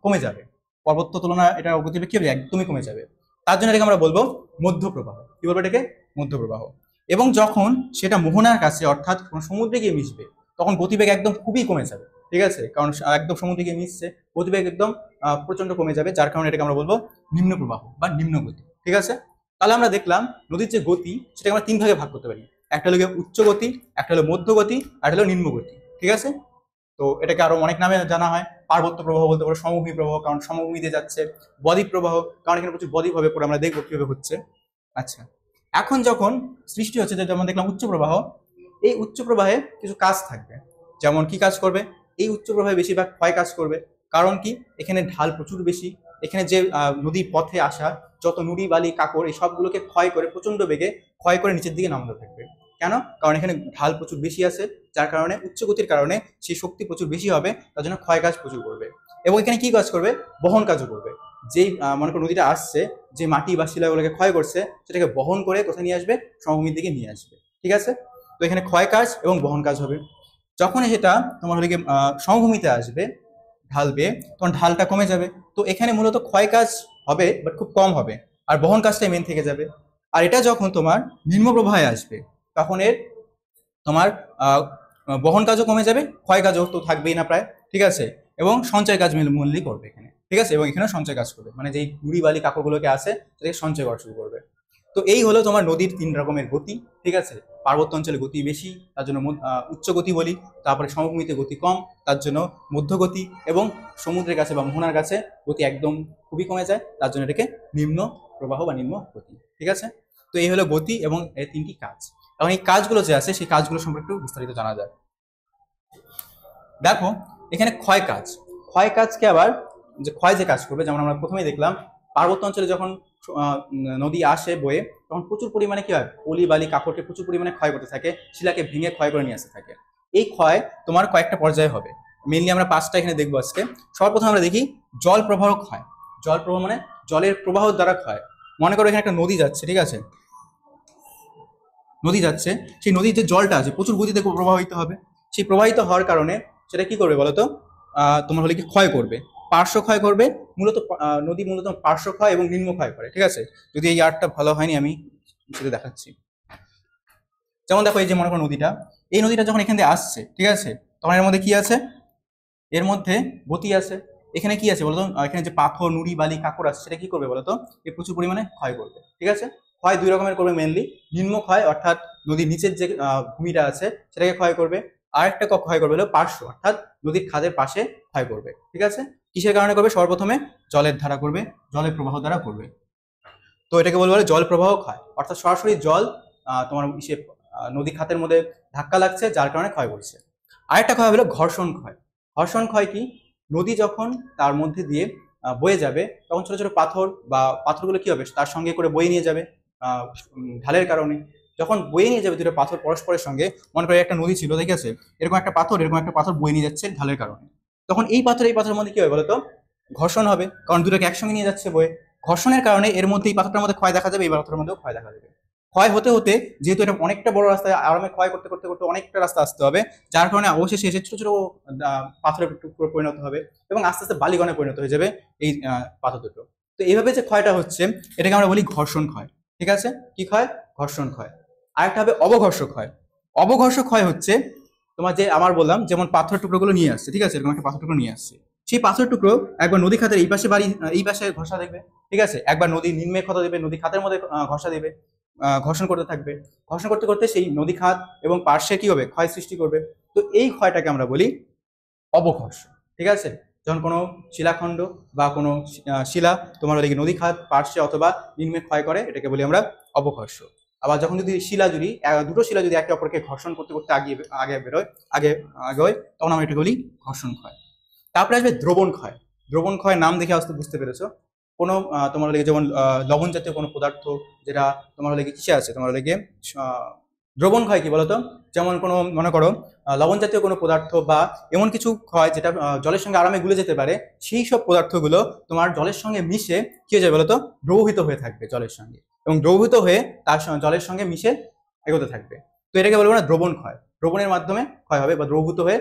কমে যাবে। পর্বত তুলনায় এটা গতিবেগ কি হবে, একদমই কমে যাবে। তার জন্য এটাকে আমরা বলবো মধ্যপ্রবাহ। কি বলবো এটাকে? মধ্যপ্রবাহ। এবং যখন সেটা মোহনার কাছে অর্থাৎ কোনো সমুদ্রে গিয়ে মিশবে, তখন গতিবেগ একদম খুবই কমে যাবে। ঠিক আছে, কারণ একদম সমুদ্রে গিয়ে মিশছে, গতিবেগ একদম প্রচন্ড কমে যাবে, যার কারণে এটাকে আমরা বলবো নিম্ন প্রবাহ বা নিম্ন গতি। ঠিক আছে, তাহলে আমরা দেখলাম নদীর যে গতি সেটাকে আমরা তিন ভাগে ভাগ করতে পারি। একটা হলো উচ্চ গতি, একটা হলো মধ্য গতি, আর একটা হলো নিম্ন গতি। ঠিক আছে, তো এটাকে আরো অনেক নামে জানা হয়। পার্বত্য প্রবাহ বলতে পারো, সমভূমি প্রবাহ কারণ সমভূমিতে যাচ্ছে, বদ্বীপ প্রবাহ কারণ এখানে প্রচুর বদ্বীপ হবে, পরে আমরা দেখবো কিভাবে হচ্ছে। আচ্ছা, এখন যখন সৃষ্টি হচ্ছে, যেমন দেখলাম উচ্চ প্রবাহ, এই উচ্চ প্রবাহে কিছু কাজ থাকবে। যেমন কি কাজ করবে? এই উচ্চ প্রবাহে বেশিরভাগ ক্ষয় কাজ করবে। কারণ কি? এখানে ঢাল প্রচুর বেশি। এখানে যে নদীর পথে আসা যত নুড়ি বালি কাকড় এই সবগুলোকে ক্ষয় করে প্রচন্ড বেগে ক্ষয় করে নিচের দিকে নামতে থাকবে। কেন? কারণ এখানে ঢাল প্রচুর বেশি আছে, যার কারণে উচ্চ গতির কারণে সেই শক্তি প্রচুর বেশি হবে, তার জন্য ক্ষয় কাজ প্রচুর করবে। এবং এখানে কি কাজ করবে? বহন কাজও করবে। যেই মনে করো নদীটা আসছে, যে মাটি বা শিলাগুলোকে ক্ষয় করছে, সেটাকে বহন করে কোথায় নিয়ে আসবে? সমভূমির দিকে নিয়ে আসবে। ঠিক আছে, তো এখানে ক্ষয় কাজ এবং বহন কাজ হবে। যখন সেটা তোমার হলে সমভূমিতে আসবে, ঢালবে, তখন ঢালটা কমে যাবে। তো এখানে মূলত ক্ষয় কাজ হবে, বাট খুব কম হবে, আর বহন কাজটাই মেন থেকে যাবে। আর এটা যখন তোমার নিম্ন প্রবাহে আসবে, তখন এর তোমার বহন কাজও কমে যাবে, ক্ষয় কাজও তো থাকবেই না প্রায়। ঠিক আছে, এবং সঞ্চয় কাজ মূল্যই করবে এখানে। ঠিক আছে, এবং এখানেও সঞ্চয় কাজ করবে, মানে যেই নুড়ি বালি কাকড়গুলোকে আসে সেটাকে সঞ্চয় করা শুরু করবে। তো এই হলো তোমার নদীর তিন রকমের গতি। ঠিক আছে, পার্বত্য অঞ্চলে গতি বেশি, তার জন্য উচ্চ গতি বলি। তারপরে সমভূমিতে গতি কম, তার জন্য মধ্যগতি। এবং সমুদ্রের কাছে বা মোহনার কাছে গতি একদম খুবই কমে যায়, তার জন্য এটাকে নিম্ন প্রবাহ বা নিম্ন গতি। ঠিক আছে, তো এই হলো গতি এবং এর তিনটি কাজ। এবং এই কাজগুলো যে আছে সেই কাজগুলো সম্পর্কে একটু বিস্তারিত জানা যায়। দেখো, এখানে ক্ষয় কাজ। ক্ষয় কাজকে আবার যে ক্ষয় যে কাজ করবে, যেমন আমরা প্রথমেই দেখলাম পার্বত্য অঞ্চলে যখন নদী আসে বয়ে, তখন প্রচুর পরিমাণে কি হয়? পলি বালি কাকড়কে প্রচুর পরিমাণে ক্ষয় করতে থাকে, শিলাকে ভেঙে ক্ষয় করে নিয়ে আসতে থাকে। এই ক্ষয় তোমার কয়েকটা পর্যায়ে হবে, মেনলি আমরা পাঁচটা এখানে দেখবো আজকে। সর্বপ্রথম আমরা দেখি জল প্রবাহ ক্ষয়। জল প্রবাহ মানে জলের প্রবাহ দ্বারা ক্ষয়। মনে করো এখানে একটা নদী যাচ্ছে, ঠিক আছে, নদী যাচ্ছে, সেই নদীর যে জলটা আছে প্রচুর গতিতে প্রবাহিত হবে। সেই প্রবাহিত হওয়ার কারণে সেটা কি করবে বলতো? তোমার হলে কি ক্ষয় করবে? পার্শ্ব ক্ষয় করবে। মূলত নদী মূলত পার্শ্ব ক্ষয় এবং নিম্ন ক্ষয় করে। ঠিক আছে, যদি এই আর্টটা ভালো হয়নি আমি সেটা দেখাচ্ছি। যেমন দেখো, এই যে মনে করো নদীটা, এই নদীটা যখন এখান দিয়ে আসছে, ঠিক আছে, তখন এর মধ্যে কি আছে? এর মধ্যে গতি আছে। এখানে কি আছে বলতো? এখানে যে পাথর নুড়ি বালি কাকড় আছে, সেটা কি করবে বলতো? এ প্রচুর পরিমাণে ক্ষয় করবে। ঠিক আছে, ক্ষয় দুই রকমের করবে মেনলি। নিম্ন ক্ষয় অর্থাৎ নদীর নিচের যে ভূমিটা আছে সেটাকে ক্ষয় করবে। আর একটা ক্ষয় করবে হলো পার্শ্ব অর্থাৎ নদীর খাদের পাশে ক্ষয় করবে। ঠিক আছে, কিসের কারণে করবে? সর্বপ্রথমে জলের ধারা করবে, জলের প্রবাহ দ্বারা করবে। তো এটাকে বলবো জল প্রবাহ ক্ষয়, অর্থাৎ সরাসরি জল তোমার ইসে নদী খাতের মধ্যে ধাক্কা লাগছে, যার কারণে ক্ষয় করছে। আরেকটা ক্ষয় হলো ঘর্ষণ ক্ষয়। ঘর্ষণ ক্ষয় কি? নদী যখন তার মধ্যে দিয়ে বয়ে যাবে, তখন ছোট ছোট পাথর বা পাথরগুলো কি হবে? তার সঙ্গে করে বয়ে নিয়ে যাবে ঢালের কারণে। যখন বয়ে নিয়ে যাবে দুটো পাথর পরস্পরের সঙ্গে, মনে করে একটা নদী ছিল, ঠিক আছে, এরকম একটা পাথর এরকম একটা পাথর বয়ে নিয়ে যাচ্ছে ঢালের কারণে, তখন এই পাথরের মধ্যে কি হবে বলতো? ঘর্ষণ হবে, কারণ দুটোকে একসঙ্গে নিয়ে যাচ্ছে বয়ে। ঘর্ষণের কারণে এর মধ্যে এই পাথরটার মধ্যে ক্ষয় দেখা যাবে, এই পাথরের মধ্যেও ক্ষয় দেখা যাবে। ক্ষয় হতে হতে, যেহেতু এটা অনেকটা বড় রাস্তায় আরামে ক্ষয় করতে করতে করতে অনেকটা রাস্তা আসতে হবে, যার কারণে অবশেষে এসে ছোট ছোট পাথরের টুকরো পরিণত হবে এবং আস্তে আস্তে বালিগণে পরিণত হয়ে যাবে এই পাথর দুটো। তো এইভাবে যে ক্ষয়টা হচ্ছে, এটাকে আমরা বলি ঘর্ষণ ক্ষয়। ঠিক আছে, কি ক্ষয়? ঘর্ষণ ক্ষয়। আরেকটা হবে অবঘর্ষ ক্ষয়। অবঘর্ষ ক্ষয় হচ্ছে তোমার যে আমার বললাম, যেমন পাথর টুকরোগুলো নিয়ে আসছে, ঠিক আছে, এরকম একটা পাথর টুকরো নিয়ে আসছে, সেই পাথর টুকরো একবার নদী খাতের এই পাশে বাড়ি, এই পাশে ঘষা দেবে, ঠিক আছে, একবার নদী নিম্নে ক্ষত দেবে, নদী খাতের মধ্যে ঘষা দেবে, ঘর্ষণ করতে থাকবে। ঘর্ষণ করতে করতে সেই নদী খাত এবং পার্শ্বে কি হবে? ক্ষয় সৃষ্টি করবে। তো এই ক্ষয়টাকে আমরা বলি অবঘর্ষ। ঠিক আছে, যখন কোনো শিলাখণ্ড বা কোনো শিলা তোমার ওদিকে নদী খাত পার্শ্বে অথবা নিম্নে ক্ষয় করে, এটাকে বলি আমরা অবঘর্ষ। আবার যখন যদি দুটো শিলা যদি একে অপরকে ঘর্ষণ করতে করতে আগে বেরোয়, আগে আগে হয়, তখন আমরা এটাকে বলি ঘর্ষণ ক্ষয়। তারপরে আসবে দ্রবণ ক্ষয়। দ্রবণ ক্ষয় নাম দেখে আসতে বুঝতে পেরেছো, কোনো তোমার লেগে যেমন লবণ জাতীয় কোনো পদার্থ, যেটা তোমার লেগে কিসে আছে, তোমার লেগে দ্রবণ ক্ষয় কি বলতো? যেমন কোনো মনে করো লবণ জাতীয় কোনো পদার্থ বা এমন কিছু ক্ষয় যেটা জলের সঙ্গে আরামে গুলে যেতে পারে, সেই সব পদার্থগুলো তোমার জলের সঙ্গে মিশে কি হয়ে যাবে বলতো? দ্রবীভূত হয়ে থাকবে জলের সঙ্গে, এবং দ্রবীভূত হয়ে তার জলের সঙ্গে মিশে এগোতে থাকবে। তো এটাকে বলবো না দ্রবণ ক্ষয়। দ্রবণের মাধ্যমে ক্ষয় হবে বা দ্রবীভূত হয়ে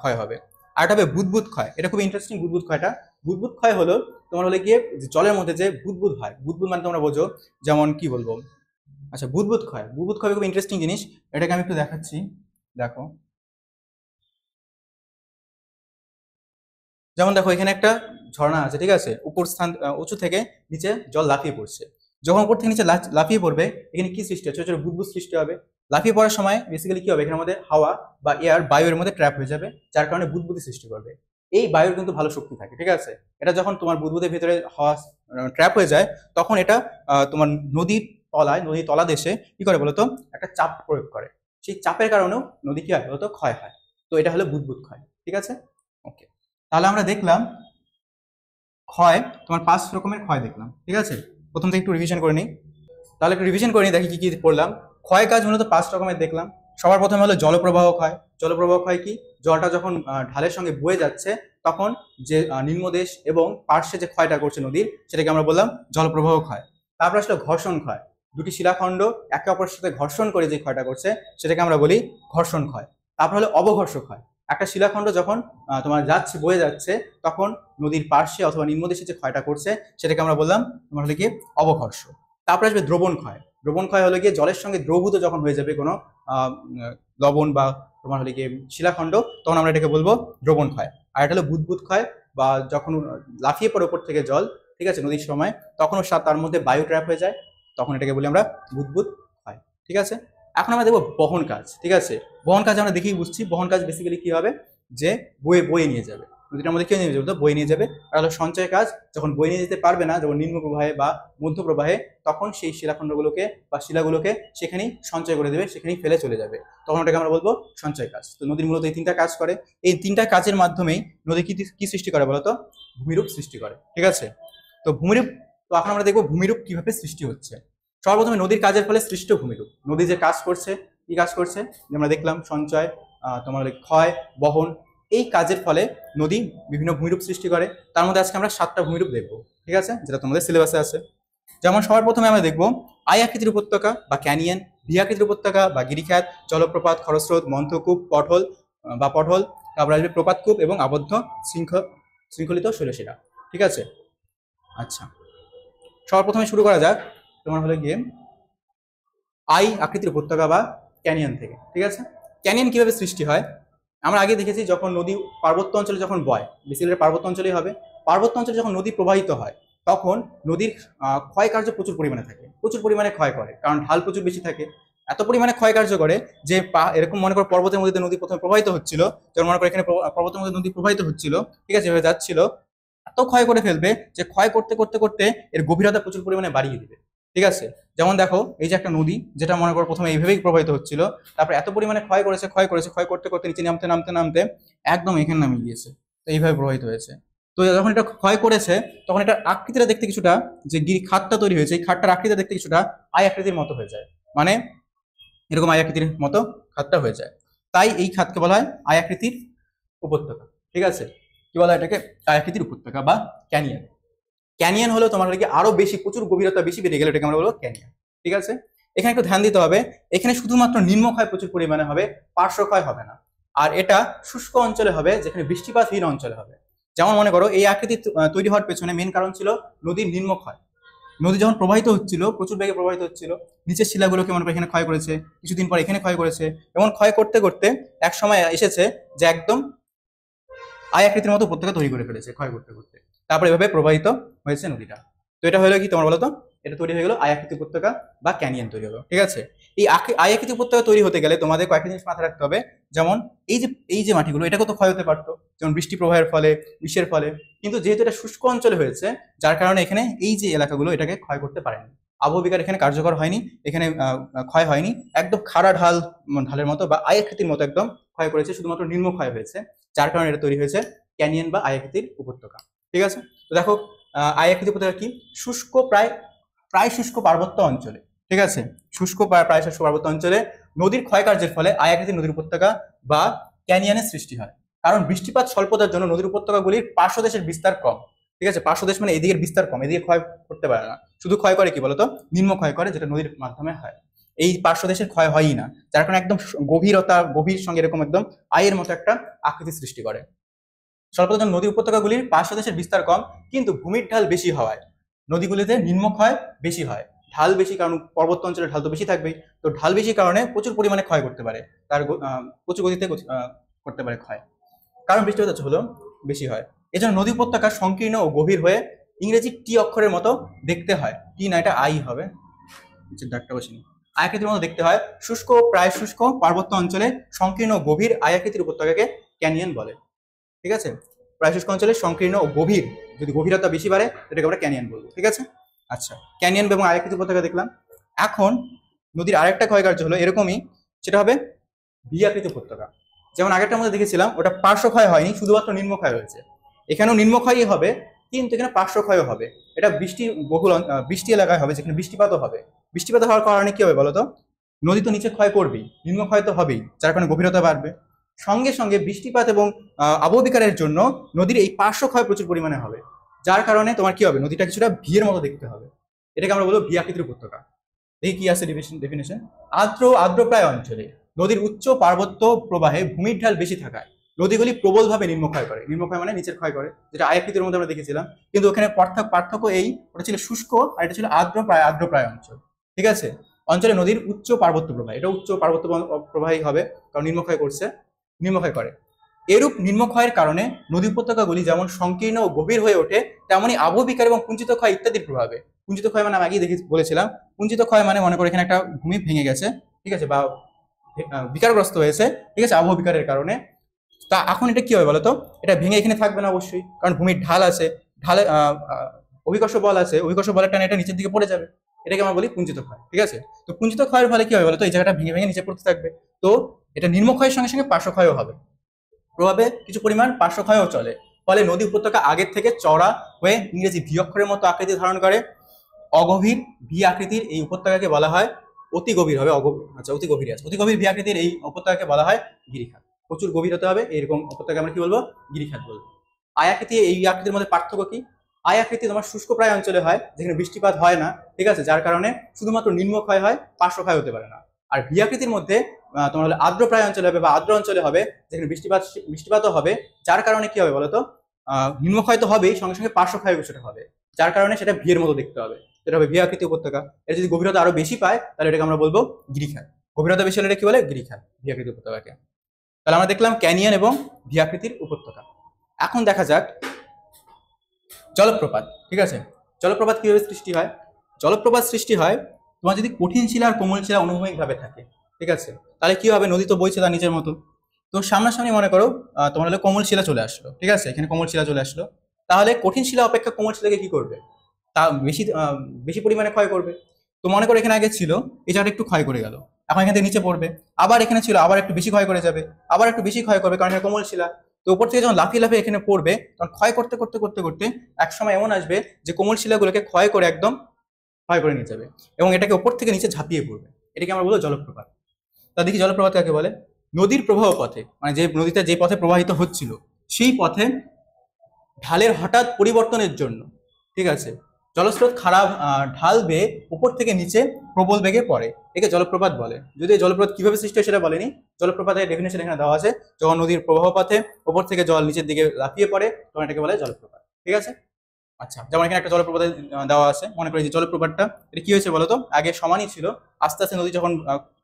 ক্ষয় হবে। আর একটা হবে বুদবুদ ক্ষয়। এটা খুব ইন্টারেস্টিং বুদবুদ ক্ষয়টা। বুদবুদ ক্ষয় হলো তোমার হলে গিয়ে যে জলের মধ্যে যে বুদবুদ হয়, বুদবুদ মানে তোমরা বোঝো যেমন কি বলবো, আচ্ছা বুদবুদ ক্ষয়, বুদবুদ ক্ষয় খুব ইন্টারেস্টিং জিনিস। এটাকে আমি একটু দেখাচ্ছি, দেখো। যেমন দেখো এখানে একটা ঝর্ণা আছে, ঠিক আছে, উপর স্থান উঁচু থেকে নিচে জল লাফিয়ে পড়ছে। যখন উপর থেকে নিচে লাফিয়ে পড়বে, এখানে কি সৃষ্টি হয়, ছোট ছোট বুদবুদ সৃষ্টি হবে। লাফিয়ে পড়ার সময় বেসিক্যালি কি হবে, এখানে মধ্যে হাওয়া বা এয়ার বায়ুর মধ্যে ট্র্যাপ হয়ে যাবে, যার কারণে বুদবুদি সৃষ্টি করবে। এই বায়ুর কিন্তু ভালো শক্তি থাকে, ঠিক আছে। এটা যখন তোমার বুদবুদের ভিতরে হাওয়া ট্র্যাপ হয়ে যায়, তখন এটা তোমার নদীর তলায়, নদীর তলাদেশে কি করে বলতো, একটা চাপ প্রয়োগ করে। সেই চাপের কারণেও নদী কি হয় বলতো, ক্ষয় হয়। তো এটা হলো বুদবুদ ক্ষয়, ঠিক আছে। ওকে, তাহলে আমরা দেখলাম ক্ষয়, তোমার 5 রকমের ক্ষয় দেখলাম, ঠিক আছে। প্রথম থেকে একটু রিভিশন করে নিই। তাহলে একটু রিভিশন করে নিই, দেখি কি কি পড়লাম। ক্ষয় কাজ মূলত 5 রকমের দেখলাম। সবার প্রথমে হলো জলপ্রবাহ ক্ষয়। জলপ্রবাহ ক্ষয় কি, জলটা যখন ঢালের সঙ্গে বয়ে যাচ্ছে, তখন যে নিম্নদেশ এবং পার্শ্বে যে ক্ষয়টা করছে নদীর, সেটাকে আমরা বললাম জলপ্রবাহ ক্ষয়। তারপর আসলে ঘর্ষণ ক্ষয়। দুটি শিলাখণ্ড একে অপরের সাথে ঘর্ষণ করে যে ক্ষয়টা করছে, সেটাকে আমরা বলি ঘর্ষণ ক্ষয়। তারপর হলো অবঘর্ষ ক্ষয়। একটা শিলাখণ্ড যখন তোমার যাচ্ছে, বয়ে যাচ্ছে, তখন নদীর পার্শ্বে অথবা নিম্নদেশে যে ক্ষয়টা করছে, সেটাকে আমরা বললাম তোমার হলে কি অবঘর্ষ। তারপরে আসবে দ্রবণ ক্ষয়। দ্রবণ ক্ষয় হলো গিয়ে জলের সঙ্গে দ্রবীভূত যখন হয়ে যাবে কোনো লবণ বা তোমার হলে গিয়ে শিলাখণ্ড, তখন আমরা এটাকে বলবো দ্রবণ ক্ষয়। আর এটা হলো বুদবুদ ক্ষয়, বা যখন লাফিয়ে পড়ে উপর থেকে জল, ঠিক আছে, নদীর সময়, তখনও তার মধ্যে বায়ু ট্র্যাপ হয়ে যায়, তখন এটাকে বলি আমরা বুদবুদ ক্ষয়, ঠিক আছে। এখন আমরা দেখবো বহন কাজ, ঠিক আছে। বহন কাজ আমরা দেখেই বুঝছি, বহন কাজ বেসিক্যালি কি হবে, যে বয়ে বয়ে নিয়ে যাবে নদীটার মধ্যে, কেউ নিয়ে যাবে, বয়ে নিয়ে যাবে। আর হলো সঞ্চয় কাজ, যখন বয়ে নিয়ে যেতে পারবে না, যখন নিম্ন প্রবাহে বা মধ্য প্রবাহে, তখন সেই শিলাখণ্ডগুলোকে বা শিলাগুলোকে সেখানেই সঞ্চয় করে দেবে, সেখানেই ফেলে চলে যাবে, তখন ওটাকে আমরা বলবো সঞ্চয় কাজ। তো নদীর মূলত এই 3টা কাজ করে। এই 3টা কাজের মাধ্যমেই নদী কি কি সৃষ্টি করে বলতো, ভূমিরূপ সৃষ্টি করে, ঠিক আছে। তো ভূমিরূপ, তো এখন আমরা দেখবো ভূমিরূপ কিভাবে সৃষ্টি হচ্ছে। সর্বপ্রথমে নদীর কাজের ফলে সৃষ্ট ভূমিরূপ। নদী যে কাজ করছে, কি কাজ করছে, যে আমরা দেখলাম সঞ্চয়, তোমার ক্ষয়, বহন, এই কাজের ফলে নদী বিভিন্ন ভূমিরূপ সৃষ্টি করে। তার মধ্যে আজকে আমরা 7টা ভূমিরূপ দেখবো, ঠিক আছে, যেটা তোমাদের সিলেবাসে আছে। যেমন সবার প্রথমে আমরা দেখবো আই আকৃতির উপত্যকা বা ক্যানিয়ন, ভি আকৃতির উপত্যকা বা গিরিখাত, জলপ্রপাত, খরস্রোত, মন্থকূপ, পটল বা পটল, তারপর আসবে প্রপাতকূপ এবং আবদ্ধ শৃঙ্খলিত শৈলশিরা, ঠিক আছে। আচ্ছা, সবার প্রথমে শুরু করা যাক তোমার হলে গিয়ে আই আকৃতির উপত্যকা বা ক্যানিয়ন থেকে, ঠিক আছে। ক্যানিয়ন কিভাবে সৃষ্টি হয়, আমরা আগে দেখেছি যখন নদী পার্বত্য অঞ্চলে যখন বয়, বেসিক্যালি পার্বত্য অঞ্চলেই হবে, পার্বত্য অঞ্চলে যখন নদী প্রবাহিত হয়, তখন নদীর ক্ষয় কার্য প্রচুর পরিমাণে থাকে, প্রচুর পরিমাণে ক্ষয় করে, কারণ ঢাল প্রচুর বেশি থাকে। এত পরিমাণে ক্ষয় কার্য করে যে এরকম মনে করো পর্বতের মধ্যে নদী প্রথমে প্রবাহিত হচ্ছিল, যেমন মনে করো এখানে পর্বতের মধ্যে নদী প্রবাহিত হচ্ছিল, ঠিক আছে, এভাবে যাচ্ছিল, এত ক্ষয় করে ফেলবে যে ক্ষয় করতে করতে করতে এর গভীরতা প্রচুর পরিমাণে বাড়িয়ে দিবে, ঠিক আছে। যেমন দেখো এই যে একটা নদী, যেটা মনে করো প্রথমে এইভাবেই প্রবাহিত হচ্ছিল, তারপর এত পরিমাণে ক্ষয় করেছে, ক্ষয় করেছে, ক্ষয় করতে করতে নিচে নামতে নামতে নামতে একদম এখানে নামিয়ে গিয়েছে। তো এইভাবে প্রবাহিত হয়েছে। তো যখন এটা ক্ষয় করেছে, তখন এটা আকৃতিটা দেখতে কিছুটা, যে খাতটা তৈরি হয়েছে, এই খাতটার আকৃতি দেখতে কিছুটা আই আকৃতির মতো হয়ে যায়, মানে এরকম আই আকৃতির মতো খাতটা হয়ে যায়। তাই এই খাতকে বলা হয় আই আকৃতির উপত্যকা, ঠিক আছে। কি বলা হয় এটাকে, আই আকৃতির উপত্যকা বা ক্যানিয়ন। ক্যানিয়ন হলো তোমার কি আরো বেশি, প্রচুর গভীরতা বেশি বেড়ে গেলে এটাকে আমরা বলবো ক্যানিয়ন, ঠিক আছে। এখানে একটু ধ্যান দিতে হবে, এখানে শুধুমাত্র নিম্নক্ষয় প্রচুর পরিমাণে হবে, পার্শ্বক্ষয় হবে না। আর এটা শুষ্ক অঞ্চলে হবে, যেখানে বৃষ্টিপাতহীন অঞ্চলে হবে। যেমন মনে করো এই আকৃতি তৈরি হওয়ার পেছনে মেন কারণ ছিল নদীর নিম্নক্ষয়। নদী যখন প্রবাহিত হচ্ছিল, প্রচুর বেগে প্রবাহিত হচ্ছিল, নিচের শিলাগুলোকে মনে করো এখানে ক্ষয় করেছে, কিছুদিন পর এখানে ক্ষয় করেছে, এবং ক্ষয় করতে করতে এক সময় এসেছে যে একদম আই আকৃতির মতো উপত্যকা তৈরি করে ফেলেছে ক্ষয় করতে করতে। তারপরে এভাবে প্রবাহিত হয়েছে নদীটা। তো এটা হলো কি তোমার বলতো, এটা তৈরি হয়ে গেলো আই আকৃতি উপত্যকা বা ক্যানিয়ন তৈরি হলো, ঠিক আছে। এই আই আকৃতি উপত্যকা তৈরি হতে গেলে তোমাদের কয়েকটা জিনিস মাথায় রাখতে হবে। যেমন এই যে মাটিগুলো, এটাকে তো ক্ষয় হতে পারতো, যেমন বৃষ্টি প্রবাহের ফলে, বিষের ফলে, কিন্তু যেহেতু এটা শুষ্ক অঞ্চলে হয়েছে, যার কারণে এখানে এই যে এলাকাগুলো এটাকে ক্ষয় করতে পারেনি। আবহবিকার এখানে কার্যকর হয়নি, এখানে ক্ষয় হয়নি, একদম খাড়া ঢালের মতো বা আই আকৃতির মতো একদম ক্ষয় করেছে, শুধুমাত্র নিম্ন ক্ষয় হয়েছে, যার কারণে এটা তৈরি হয়েছে ক্যানিয়ন বা আই আকৃতির উপত্যকা, ঠিক আছে। তো দেখো আই আকৃতির উপত্যকা কি, শুষ্ক প্রায় প্রায় শুষ্ক পার্বত্য অঞ্চলে, ঠিক আছে, শুষ্ক প্রায় শুষ্ক পার্বত্য অঞ্চলে নদীর ক্ষয়কার্যের ফলে আই আকৃতির নদীর উপত্যকা বা ক্যানিয়নের সৃষ্টি হয়। কারণ বৃষ্টিপাত স্বল্পতার জন্য নদীর উপত্যকাগুলির পার্শ্বদেশের বিস্তার কম, ঠিক আছে। পার্শ্বদেশ মানে এদিকের বিস্তার কম, এদিকে ক্ষয় করতে পারে না, শুধু ক্ষয় করে কি বলতো, নিম্ন ক্ষয় করে, যেটা নদীর মাধ্যমে হয়। এই পার্শ্বদেশের ক্ষয় হয়ই না, যার কারণে একদম গভীরতা, গভীর সঙ্গে এরকম একদম আয়ের মতো একটা আকৃতি সৃষ্টি করে। স্বল্পতম নদী উপত্যকাগুলির পার্শ্বদেশের বিস্তার কম, কিন্তু ভূমির ঢাল বেশি হওয়ায় নদীগুলিতে নিম্নক্ষয় বেশি হয়। ঢাল বেশি কারণ পর্বত অঞ্চলে ঢাল তো বেশি থাকবেই, তো ঢাল বেশি কারণে প্রচুর পরিমাণে ক্ষয় করতে পারে, তার প্রচুর গতিতে করতে পারে ক্ষয়, কারণ বৃষ্টিপাত হলো বেশি হয়। এজন্য নদী উপত্যকা সংকীর্ণ ও গভীর হয়ে ইংরেজি টি অক্ষরের মতো দেখতে হয়। টি না, এটা আই হবে, ডাকটা বসিনি। আয়াকৃতির মতো দেখতে হয়। শুষ্ক প্রায় শুষ্ক পার্বত্য অঞ্চলে সংকীর্ণ ও গভীর আয়াকৃতির উপত্যকাকে ক্যানিয়ন বলে। ঠিক আছে, প্রায় শুষ্ক অঞ্চলে সংকীর্ণ ও গভীর, যদি গভীরতা বেশি বাড়ে এটাকে আমরা ক্যানিয়ন বলবো। ঠিক আছে, আচ্ছা, ক্যানিয়ন এবং আয়াকৃতি উপত্যকা দেখলাম। এখন নদীর আরেকটা ক্ষয়কার্য হলো এরকমই, সেটা হবে ভি আকৃতি উপত্যকা। যেমন আগেরটার মধ্যে দেখেছিলাম ওটা পার্শ্বক্ষয় হয়নি, শুধুমাত্র নিম্নক্ষয় হয়েছে। এখানেও নিম্নক্ষয়ই হবে, কিন্তু এখানে পার্শ্বক্ষয়ও হবে। এটা বৃষ্টি এলাকায় হবে, যেখানে বৃষ্টিপাতও হবে। বৃষ্টিপাত হওয়ার কারণে কি হবে বলতো, নদী তো নিচে ক্ষয় করবেই, নিম্নক্ষয় তো হবেই, যার কারণে গভীরতা বাড়বে। সঙ্গে সঙ্গে বৃষ্টিপাত এবং আবহবিকারের জন্য নদীর এই পার্শ্বক্ষয় প্রচুর পরিমাণে হবে, যার কারণে তোমার কি হবে, নদীটা কিছুটা ভি এর মতো দেখতে হবে। এটাকে আমরা বলবো ভি আকৃতির উপত্যকা। এই কি আছে ডেফিনেশন? আর্দ্রপ্রায় অঞ্চলে নদীর উচ্চ পার্বত্য প্রবাহে ভূমির ঢাল বেশি থাকায় নদীগুলি প্রবলভাবে নিম্নক্ষয় করে। নিম্নক্ষয় মানে নিচের ক্ষয় করে, যেটা আয়াকৃতির মধ্যে আমরা দেখেছিলাম। কিন্তু ওখানে পার্থক্য এই, ওটা ছিল শুষ্ক আর এটা ছিল আর্দ্রপ্রায় অঞ্চল। ঠিক আছে, অঞ্চলে নদীর উচ্চ পার্বত্য প্রবাহ, এটা উচ্চ পার্বত্য প্রবাহী হবে, কারণ নিম্নক্ষয় করে। এরূপ নিম্নক্ষয়ের কারণে নদী উপত্যকাগুলি যেমন সংকীর্ণ ও গভীর হয়ে ওঠে, তেমনই আবহবিকার এবং পুঞ্জিত ক্ষয় ইত্যাদির প্রভাবে। পুঞ্জিত ক্ষয় মানে আমি আগেই বলেছিলাম, পুঞ্জিত ক্ষয় মানে মনে করো এখানে একটা ভূমি ভেঙে গেছে, ঠিক আছে, বা বিকারগ্রস্ত হয়েছে, ঠিক আছে, আবহবিকারের কারণে। তা এখন এটা কি হবে বলতো, এটা ভেঙে এখানে থাকবে না অবশ্যই, কারণ ভূমির ঢাল আছে, ঢালে অভিকর্ষ বল আছে, অভিকর্ষ বলের টানে এটা নিচের দিকে পড়ে যাবে। এটাকে আমরা বলি পুঞ্জিত ক্ষয়। ঠিক আছে, তো পুঞ্জিত ক্ষয়ের ফলে কি হবে বলতো, এই জায়গাটা ভেঙে ভেঙে নিচে পড়তে থাকবে। তো এটা নিম্নক্ষয়ের সঙ্গে সঙ্গে পার্শ্বক্ষয়ও হবে, প্রভাবে কিছু পরিমাণ পার্শ্বক্ষয়ও চলে। ফলে নদী উপত্যকা আগের থেকে চওড়া হয়ে ইংরেজি ভি অক্ষরের মতো আকৃতি ধারণ করে। অগভীর ভি আকৃতির এই উপত্যকাকে বলা হয় অতি গভীর হবে। অতি গভীর আছে, অতি গভীর ভি আকৃতির এই উপত্যকাকে বলা হয় গিরিখাত। প্রচুর গভীর হতে হবে এরকম উপত্যকা আমরা কি বলবো, গিরিখাত বলবো। আয়াকৃতি এই আকৃতির মধ্যে পার্থক্য কি? আয়াকৃতি তোমার শুষ্ক প্রায় অঞ্চলে হয়, যেখানে বৃষ্টিপাত হয় না, ঠিক আছে, যার কারণে শুধুমাত্র নিম্নক্ষয় হয়, পার্শ্বক্ষয় হতে পারে না। আর ভি আকৃতির মধ্যে তোমার হলে আর্দ্রপ্রায় অঞ্চলে হবে বা আর্দ্র অঞ্চলে হবে, যেখানে বৃষ্টিপাতও হবে, যার কারণে কি হবে বলতো, নিম্নক্ষয় তো হবেই, সঙ্গে সঙ্গে পার্শ্বক্ষয় কিছুটা হবে, যার কারণে সেটা ভি এর মতো দেখতে হবে। এটা হবে ভি আকৃতি উপত্যকা। এটা যদি গভীরতা আরো বেশি পায় তাহলে এটাকে আমরা বলবো গিরিখাত। গভীরতা বেশি হলে কি বলে, গিরিখাত, ভি আকৃতি উপত্যকাকে। তাহলে আমরা দেখলাম ক্যানিয়ন এবং ভি আকৃতির উপত্যকা। এখন দেখা যাক জলপ্রপাত। ঠিক আছে, জলপ্রপাত কিভাবে সৃষ্টি হয়? জলপ্রপাত সৃষ্টি হয় তোমার যদি কঠিন শিলা আর কোমল শিলা অনুভূমিক ভাবে থাকে। ঠিক আছে, তাহলে কি হবে, নদী তো বইছে তার নিচের মতো, তো সামনাসামনি মনে করো তোমার হলে কোমল শিলা চলে আসলো। ঠিক আছে, এখানে কোমল শিলা চলে আসলো, তাহলে কঠিন শিলা অপেক্ষা কোমল শিলাকে কি করবে, তা বেশি পরিমাণে ক্ষয় করবে। তো মনে করো এখানে আগে ছিল, এই জায়গাটা একটু ক্ষয় করে গেল, এখন এখান থেকে নিচে পড়বে। আবার এখানে ছিল, আবার একটু বেশি ক্ষয় করে যাবে, আবার একটু বেশি ক্ষয় করবে, কারণ এটা কোমল শিলা। তো উপর থেকে যখন লাফিয়ে লাফিয়ে এখানে পড়বে, তখন ক্ষয় করতে করতে করতে করতে এক সময় এমন আসবে যে কোমল শিলাগুলোকে ক্ষয় করে একদম ক্ষয় করে নিয়ে যাবে, এবং এটাকে উপর থেকে নিচে ঝাঁপিয়ে পড়বে। এটাকে আমরা বলবো জলপ্রপাত। তা দেখি জলপ্রপাত কাকে বলে। নদীর প্রবাহ পথে, মানে যে নদীটা যে পথে প্রবাহিত হচ্ছিল সেই পথে ঢালের হঠাৎ পরিবর্তনের জন্য, ঠিক আছে, জলস্রোত খারাপ ঢাল বেয়ে উপর থেকে নিচে প্রবল বেগে পড়ে, একে জলপ্রপাত বলে। যদি জলপ্রপাত কিভাবে সৃষ্টি হয় সেটা বলেনি, জলপ্রপাতের ডেফিনেশন এখানে দেওয়া আছে। যখন নদীর প্রবাহ পথে উপর থেকে জল নিচের দিকে লাফিয়ে পড়ে তখন এটাকে বলে জলপ্রপাত। ঠিক আছে, আচ্ছা, যেমন এখানে একটা জলপ্রপাত দেওয়া আছে, মনে করি যে জলপ্রপাতটা এটা কি হয়েছে বলতো, আগে সমানই ছিল, আস্তে আস্তে নদী যখন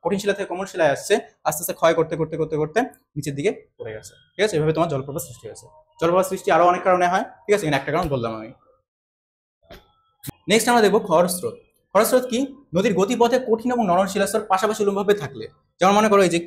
কঠিন শিলা থেকে কোমল শিলায় আসছে, আস্তে আস্তে ক্ষয় করতে করতে করতে করতে নিচের দিকে পড়ে গেছে। ঠিক আছে, এভাবে তোমার জলপ্রপাত সৃষ্টি হয়েছে। জলপ্রপাত সৃষ্টি আরো অনেক কারণে হয়, ঠিক আছে, এখানে একটা কারণ বললাম আমি। নেক্সট আমরা দেখবো খরস্রোত। খরস্রোত কি? নদীর গতিপথে কঠিন এবং নরম শিলাস্তর পাশাপাশি উলম্বভাবে থাকলে, যেমন মনে করো এই যে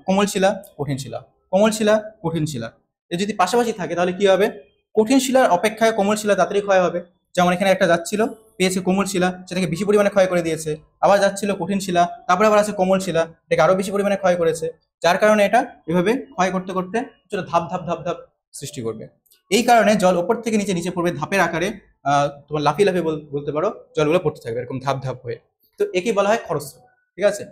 কোমল শিলা কঠিন শিলা, কোমল শিলা কঠিন শিলা, এ যদি পাশাপাশি থাকে তাহলে কি হবে, কঠিন শিলার অপেক্ষায় কোমল শিলা তাড়াতাড়ি ক্ষয় হবে। যেমন এখানে একটা যাচ্ছিল, পেয়েছে কোমল শিলা, সেটাকে বেশি পরিমাণে ক্ষয় করে দিয়েছে, আবার যাচ্ছিল কঠিন শিলা, তারপরে আবার আছে কোমল শিলা, এটাকে আরো বেশি পরিমাণে ক্ষয় করেছে, যার কারণে এটা এভাবে ক্ষয় করতে করতে ধাপ ধাপ ধাপ ধাপ সৃষ্টি করবে। এই কারণে জল ওপর থেকে নিচে নিচে পড়বে ধাপের আকারে, তোমার লাফিয়ে লাফিয়ে বলতে পারো, জলগুলো পড়তে থাকবে এরকম ধাপ ধাপ হয়ে। তো একেই বলা হয় খরস্রোত। ঠিক আছে,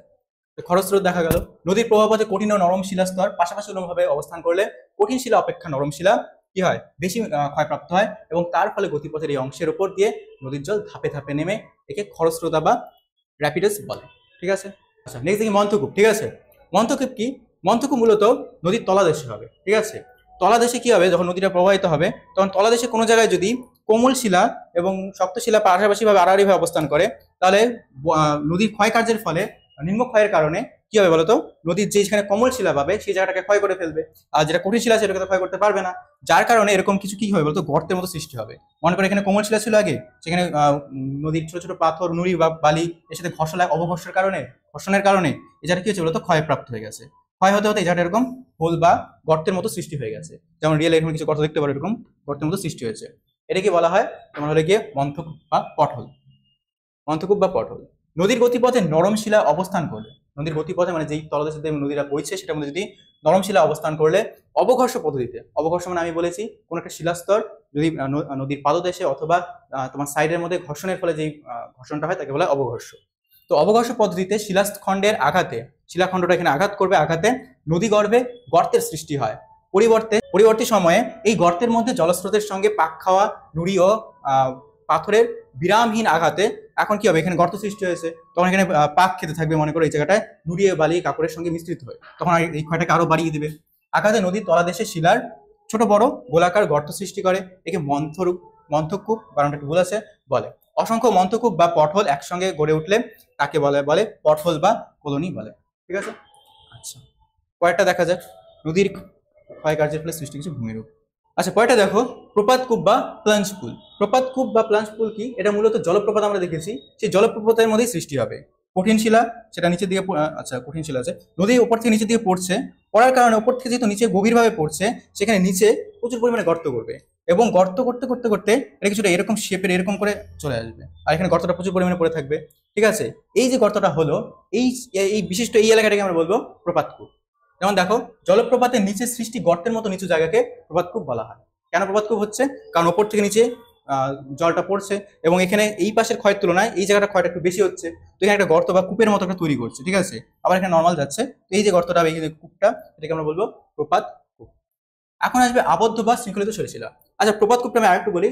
খরস্রোত দেখা গেল নদীর প্রবাহপথে কঠিন ও নরম শিলাস্তর পাশাপাশি অনুভাবে অবস্থান করলে কঠিন শিলা অপেক্ষা নরম শিলা কি হয়, বেশি ক্ষয়প্রাপ্ত হয়, এবং তার ফলে গতিপথের এই অংশের উপর দিয়ে নদীর জল ধাপে ধাপে নেমে একে খরস্রোতা বা র্যাপিডাস বলে। ঠিক আছে, আচ্ছা, নেক্সট দেখি মন্থকূপ। ঠিক আছে, মন্থকূপ কি? মন্থকূপ মূলত নদীর তলাদেশে হবে। ঠিক আছে, তলাদেশে কি হবে, যখন নদীটা প্রবাহিত হবে তখন তলাদেশে কোনো জায়গায় যদি কোমল শিলা এবং শক্ত শিলা পাশাপাশি ভাবে আড়াআড়ি ভাবে অবস্থান করে, তাহলে নদীর ক্ষয় কার্যের ফলে নিম্ন ক্ষয়ের কারণে কি হবে বলতো, নদীর যেখানে কোমল শিলা পাবে সেই জায়গাটাকে ক্ষয় করে ফেলবে, আর যেটা কঠিন শিলা সেটাকে তো ক্ষয় করতে পারবে না। যার কারণে এরকম কিছু কি হবে বলতো, গর্তের মতো সৃষ্টি হবে। মনে করে এখানে কোমল শিলা ছিল আগে, সেখানে নদীর ছোট ছোট পাথর, নুড়ি বা বালি এর সাথে ঘর্ষণের কারণে এই জায়গাটা কি হচ্ছে বলতো, ক্ষয়প্রাপ্ত হয়ে গেছে। ক্ষয় হতে হতে এই জায়গাটা এরকম হোল বা গর্তের মতো সৃষ্টি হয়ে গেছে। যেমন রিয়েল এখানে কিছু গর্ত দেখতে পারো, এরকম গর্তের মতো সৃষ্টি হয়েছে। এটাকে বলা হয় তোমার হলে গিয়ে মন্থকূপ বা পটহোল। মন্থকূপ বা পটহোল। নদীর গতিপথে নরম শিলা অবস্থান করলে, নদীর গতিপথে মানে যেই তলদেশে দিয়ে নদীটা বইছে সেটার মধ্যে যদি নরম শিলা অবস্থান করলে অবঘর্ষ পদ্ধতিতে, অবঘর্ষ মানে আমি বলেছি কোন একটা শিলাস্তর যদি নদীর পাদদেশে অথবা তোমার সাইডের মধ্যে ঘর্ষণের ফলে যেই ঘর্ষণটা হয় তাকে বলা হয় অবঘর্ষ। তো অবঘর্ষ পদ্ধতিতে শিলাখণ্ডের আঘাতে, শিলাখণ্ডটা এখানে আঘাত করবে, আঘাতে নদী গর্ভে গর্তের সৃষ্টি হয়। পরিবর্তী সময়ে এই গর্তের মধ্যে জলস্রোতের সঙ্গে পাক খাওয়া নুড়ি ও পাথরের বিরামহীন আঘাতে এখন কি হবে, এখানে গর্ত সৃষ্টি হয়েছে, তখন এখানে পাক খেতে থাকবে, মনে করো এই জায়গাটায় নুড়ি বালি কাপড়ের সঙ্গে মিশ্রিত হয়, তখন এই ক্ষয়টাকে আরো বাড়িয়ে দিবে। আঘাতে নদীর তলাদেশে শিলার ছোট বড় গোলাকার গর্ত সৃষ্টি করে, একে মন্থকূপ বানানটা একটু ভুল আছে বলে। অসংখ্য মন্থকূপ বা পটহোল একসঙ্গে গড়ে উঠলে তাকে বলে পটহোল বা কলোনি বলে। ঠিক আছে, আচ্ছা পরেরটা দেখা যাক, নদীর ক্ষয় কার্যের ফলে সৃষ্টি কিছু ভূমিরূপ। আচ্ছা পরেরটা দেখো, প্রপাতকূপ বা প্লাঞ্জ পুল। প্রপাতকূপ বা প্লাঞ্জ পুল কি, এটা মূলত জলপ্রপাত আমরা দেখেছি, সেই জলপ্রপাতের মধ্যেই সৃষ্টি হবে। কঠিন শিলা সেটা নিচের দিকে আচ্ছা কঠিন শিলা আছে, নদীর ওপর থেকে নিচের দিকে পড়ার কারণে ওপর থেকে যেহেতু নিচে গভীরভাবে পড়ছে, সেখানে নিচে প্রচুর পরিমাণে গর্ত করবে, এবং গর্ত করতে করতে করতে এটা কিছুটা এরকম শেপের এরকম করে চলে আসবে, আর এখানে গর্তটা প্রচুর পরিমাণে পড়ে থাকবে। ঠিক আছে, এই যে গর্তটা হলো, এই এই বিশিষ্ট এই এলাকাটাকে আমরা বলবো প্রপাতকূপ। যেমন দেখো, জলপ্রপাতের নিচে সৃষ্টি গর্তের মতো নিচু জায়গাকে প্রপাতকূপ বলা হয়। কেন প্রপাতকূপ হচ্ছে, কারণ ওপর থেকে নিচে জলটা পড়ছে, এবং এখানে এই পাশের ক্ষয়ের তুলনায় এই জায়গাটা ক্ষয়টা একটু বেশি হচ্ছে, তো এখানে একটা গর্ত বা কূপের মতো একটা তৈরি করছে। ঠিক আছে, আবার এখানে নর্মাল যাচ্ছে, তো এই যে গর্তটা, এই যে কূপটা, এটাকে আমরা বলবো প্রপাত কূপ। এখন আসবে আবদ্ধ বা শৃঙ্খলিত সরিশিলা। আচ্ছা প্রপাত কূপটা আমি আরেকটু বলি,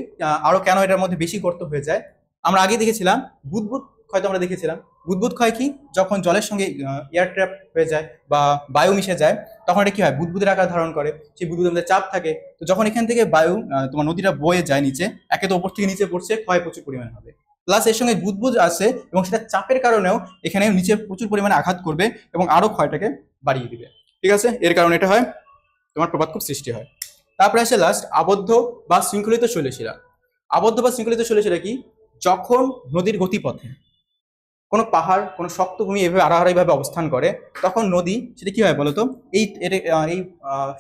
আরো কেন এটার মধ্যে বেশি গর্ত হয়ে যায়। আমরা আগে দেখেছিলাম বুদবুদ ক্ষয়, তো আমরা দেখেছিলাম বুদবুদ ক্ষয় কি, যখন জলের সঙ্গে এয়ার ট্র্যাপ হয়ে যায় বা বায়ু মিশে যায়, তখন এটা কি হয়, বুদবুদের আকার ধারণ করে, সেই বুদবুদের মধ্যে চাপ থাকে, তো যখন এখান থেকে বায়ু তোমার নদীটা বয়ে যায় নিচে, একে তো ওপর থেকে নিচে পড়ছে, ক্ষয় প্রচুর পরিমাণে হবে, প্লাস এর সঙ্গে বুদবুদ আসে এবং সেটা চাপের কারণেও এখানে নিচে প্রচুর পরিমাণে আঘাত করবে এবং আরো ক্ষয়টাকে বাড়িয়ে দিবে। ঠিক আছে, এর কারণে এটা হয় তোমার প্রপাতকূপ সৃষ্টি হয়। তারপরে আসে লাস্ট আবদ্ধ বা শৃঙ্খলিত শৈলশিলা। আবদ্ধ বা শৃঙ্খলিত শৈলশিলা কি, যখন নদীর গতিপথে কোনো পাহাড়, কোনো শক্ত ভূমি এভাবে আড়াআড়ি ভাবে অবস্থান করে, তখন নদী সেটা কি হয় বলতো, এই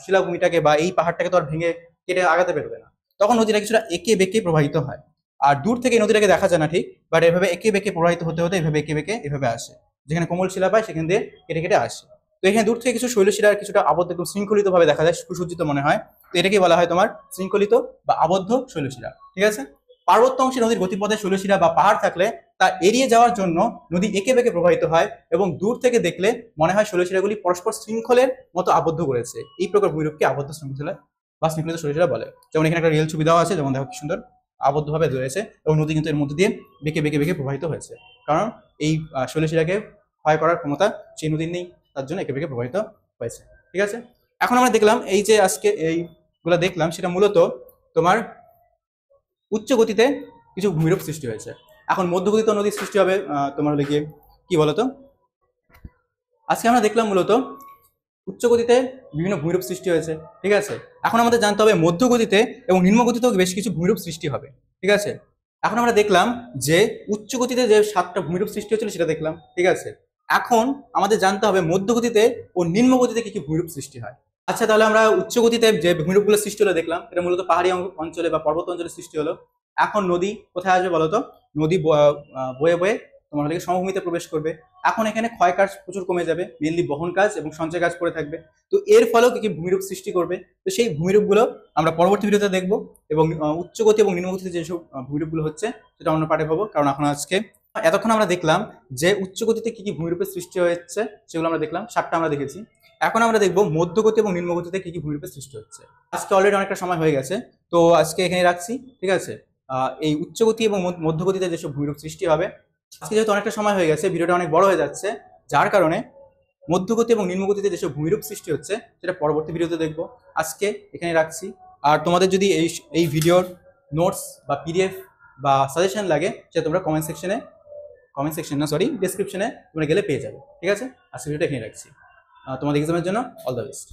শিলাভূমিটাকে বা এই পাহাড়টাকে তো আর ভেঙে কেটে আগাতে পারবে না, তখন নদীটা কিছুটা এঁকে বেঁকে প্রবাহিত হয়। আর দূর থেকে নদীটাকে দেখা যায় না ঠিক, বাট এভাবে এঁকে বেঁকে প্রবাহিত হতে হতে এভাবে এঁকে বেঁকে এভাবে আসে, যেখানে কোমল শিলা পায় সেখান দিয়ে কেটে কেটে আসে। তো এখানে দূর থেকে কিছু শৈলশিলার কিছুটা আবদ্ধ একদম শৃঙ্খলিত ভাবে দেখা যায়, সুসজ্জিত মনে হয়, তো এটাকে বলা হয় তোমার শৃঙ্খলিত বা আবদ্ধ শৈলশিলা। ঠিক আছে, পার্বত্য অংশে নদীর গতিপথে শৈলশিলা বা পাহাড় থাকলে তা এড়িয়ে যাওয়ার জন্য নদী এঁকে বেঁকে প্রবাহিত হয়, এবং দূর থেকে দেখলে মনে হয় শৈলশিলাগুলি পরস্পর শৃঙ্খলের মতো আবদ্ধ করেছে। এই প্রকার ভূমিরূপকে আবদ্ধ শৃঙ্খলা বা শৃঙ্খলিত শৈলশিলা বলে। যেমন এখানে একটা রিয়েল ছবি দেওয়া আছে, যেমন দেখো কি সুন্দর আবদ্ধভাবে রয়েছে, এবং নদী কিন্তু এর মধ্যে দিয়ে বেঁকে বেঁকে বেঁকে প্রবাহিত হয়েছে, কারণ এই শৈলশিলাকে ক্ষয় করার ক্ষমতা সেই নদীর নেই, তার জন্য এঁকে বেঁকে প্রবাহিত হয়েছে। ঠিক আছে, এখন আমরা দেখলাম এই যে আজকে এইগুলো দেখলাম, সেটা মূলত তোমার উচ্চ গতিতে কিছু ভূমিরূপ সৃষ্টি হয়েছে। এখন মধ্যগতিতে নদীর সৃষ্টি হবে তোমার হলে গিয়ে কি বলতো, আজকে আমরা দেখলাম মূলত উচ্চ গতিতে বিভিন্ন ভূমিরূপ সৃষ্টি হয়েছে। ঠিক আছে, এখন আমাদের জানতে হবে মধ্যগতিতে এবং নিম্নগতিতেও বেশ কিছু ভূমিরূপ সৃষ্টি হবে। ঠিক আছে, এখন আমরা দেখলাম যে উচ্চ গতিতে যে 7টা ভূমিরূপ সৃষ্টি হয়েছিল সেটা দেখলাম। ঠিক আছে, এখন আমাদের জানতে হবে মধ্যগতিতে ও নিম্নগতিতে কি কি ভূমিরূপ সৃষ্টি হয়। আচ্ছা তাহলে আমরা উচ্চ গতিতে যে ভূমিরূপগুলো সৃষ্টি হলো দেখলাম, এটা মূলত পাহাড়ি অঞ্চলে বা পর্বত অঞ্চলে সৃষ্টি হলো। এখন নদী কোথায় আসবে বলতো, নদী বয়ে বয়ে তোমার হলে সমভূমিতে প্রবেশ করবে। এখন এখানে ক্ষয় কাজ প্রচুর কমে যাবে, মেনলি বহন কাজ এবং সঞ্চয় কাজ করে থাকবে। তো এর ফলেও কি কি ভূমিরূপ সৃষ্টি করবে, তো সেই ভূমিরূপগুলো আমরা পরবর্তী ভিডিওতে দেখবো, এবং উচ্চ গতি এবং নিম্নগতিতে যেসব ভূমিরূপগুলো হচ্ছে সেটা অন্য পাঠে পাবো। কারণ এখন আজকে এতক্ষণ আমরা দেখলাম যে উচ্চ গতিতে কি কি ভূমিরূপের সৃষ্টি হচ্ছে, সেগুলো আমরা দেখলাম, 7টা আমরা দেখেছি। এখন আমরা দেখবো মধ্যগতি এবং নিম্নগতিতে কি কি ভূমিরূপের সৃষ্টি হচ্ছে। আজকে অলরেডি অনেকটা সময় হয়ে গেছে, তো আজকে এখানে রাখছি। ঠিক আছে, এই উচ্চগতি এবং মধ্যগতিতে যেসব ভূমিরূপ সৃষ্টি হবে, আজকে যেহেতু অনেকটা সময় হয়ে গেছে, ভিডিওটা অনেক বড় হয়ে যাচ্ছে, যার কারণে মধ্যগতি এবং নিম্নগতিতে যেসব ভূমিরূপ সৃষ্টি হচ্ছে সেটা পরবর্তী ভিডিওতে দেখবো। আজকে এখানে রাখছি। আর তোমাদের যদি এই ভিডিওর নোটস বা পিডিএফ বা সাজেশন লাগে সেটা তোমরা ডেসক্রিপশনে তোমরা গেলে পেয়ে যাবে। ঠিক আছে, আজকে ভিডিওটা এখানে রাখছি। তোমাদের এক্সামের জন্য অল দ্য বেস্ট।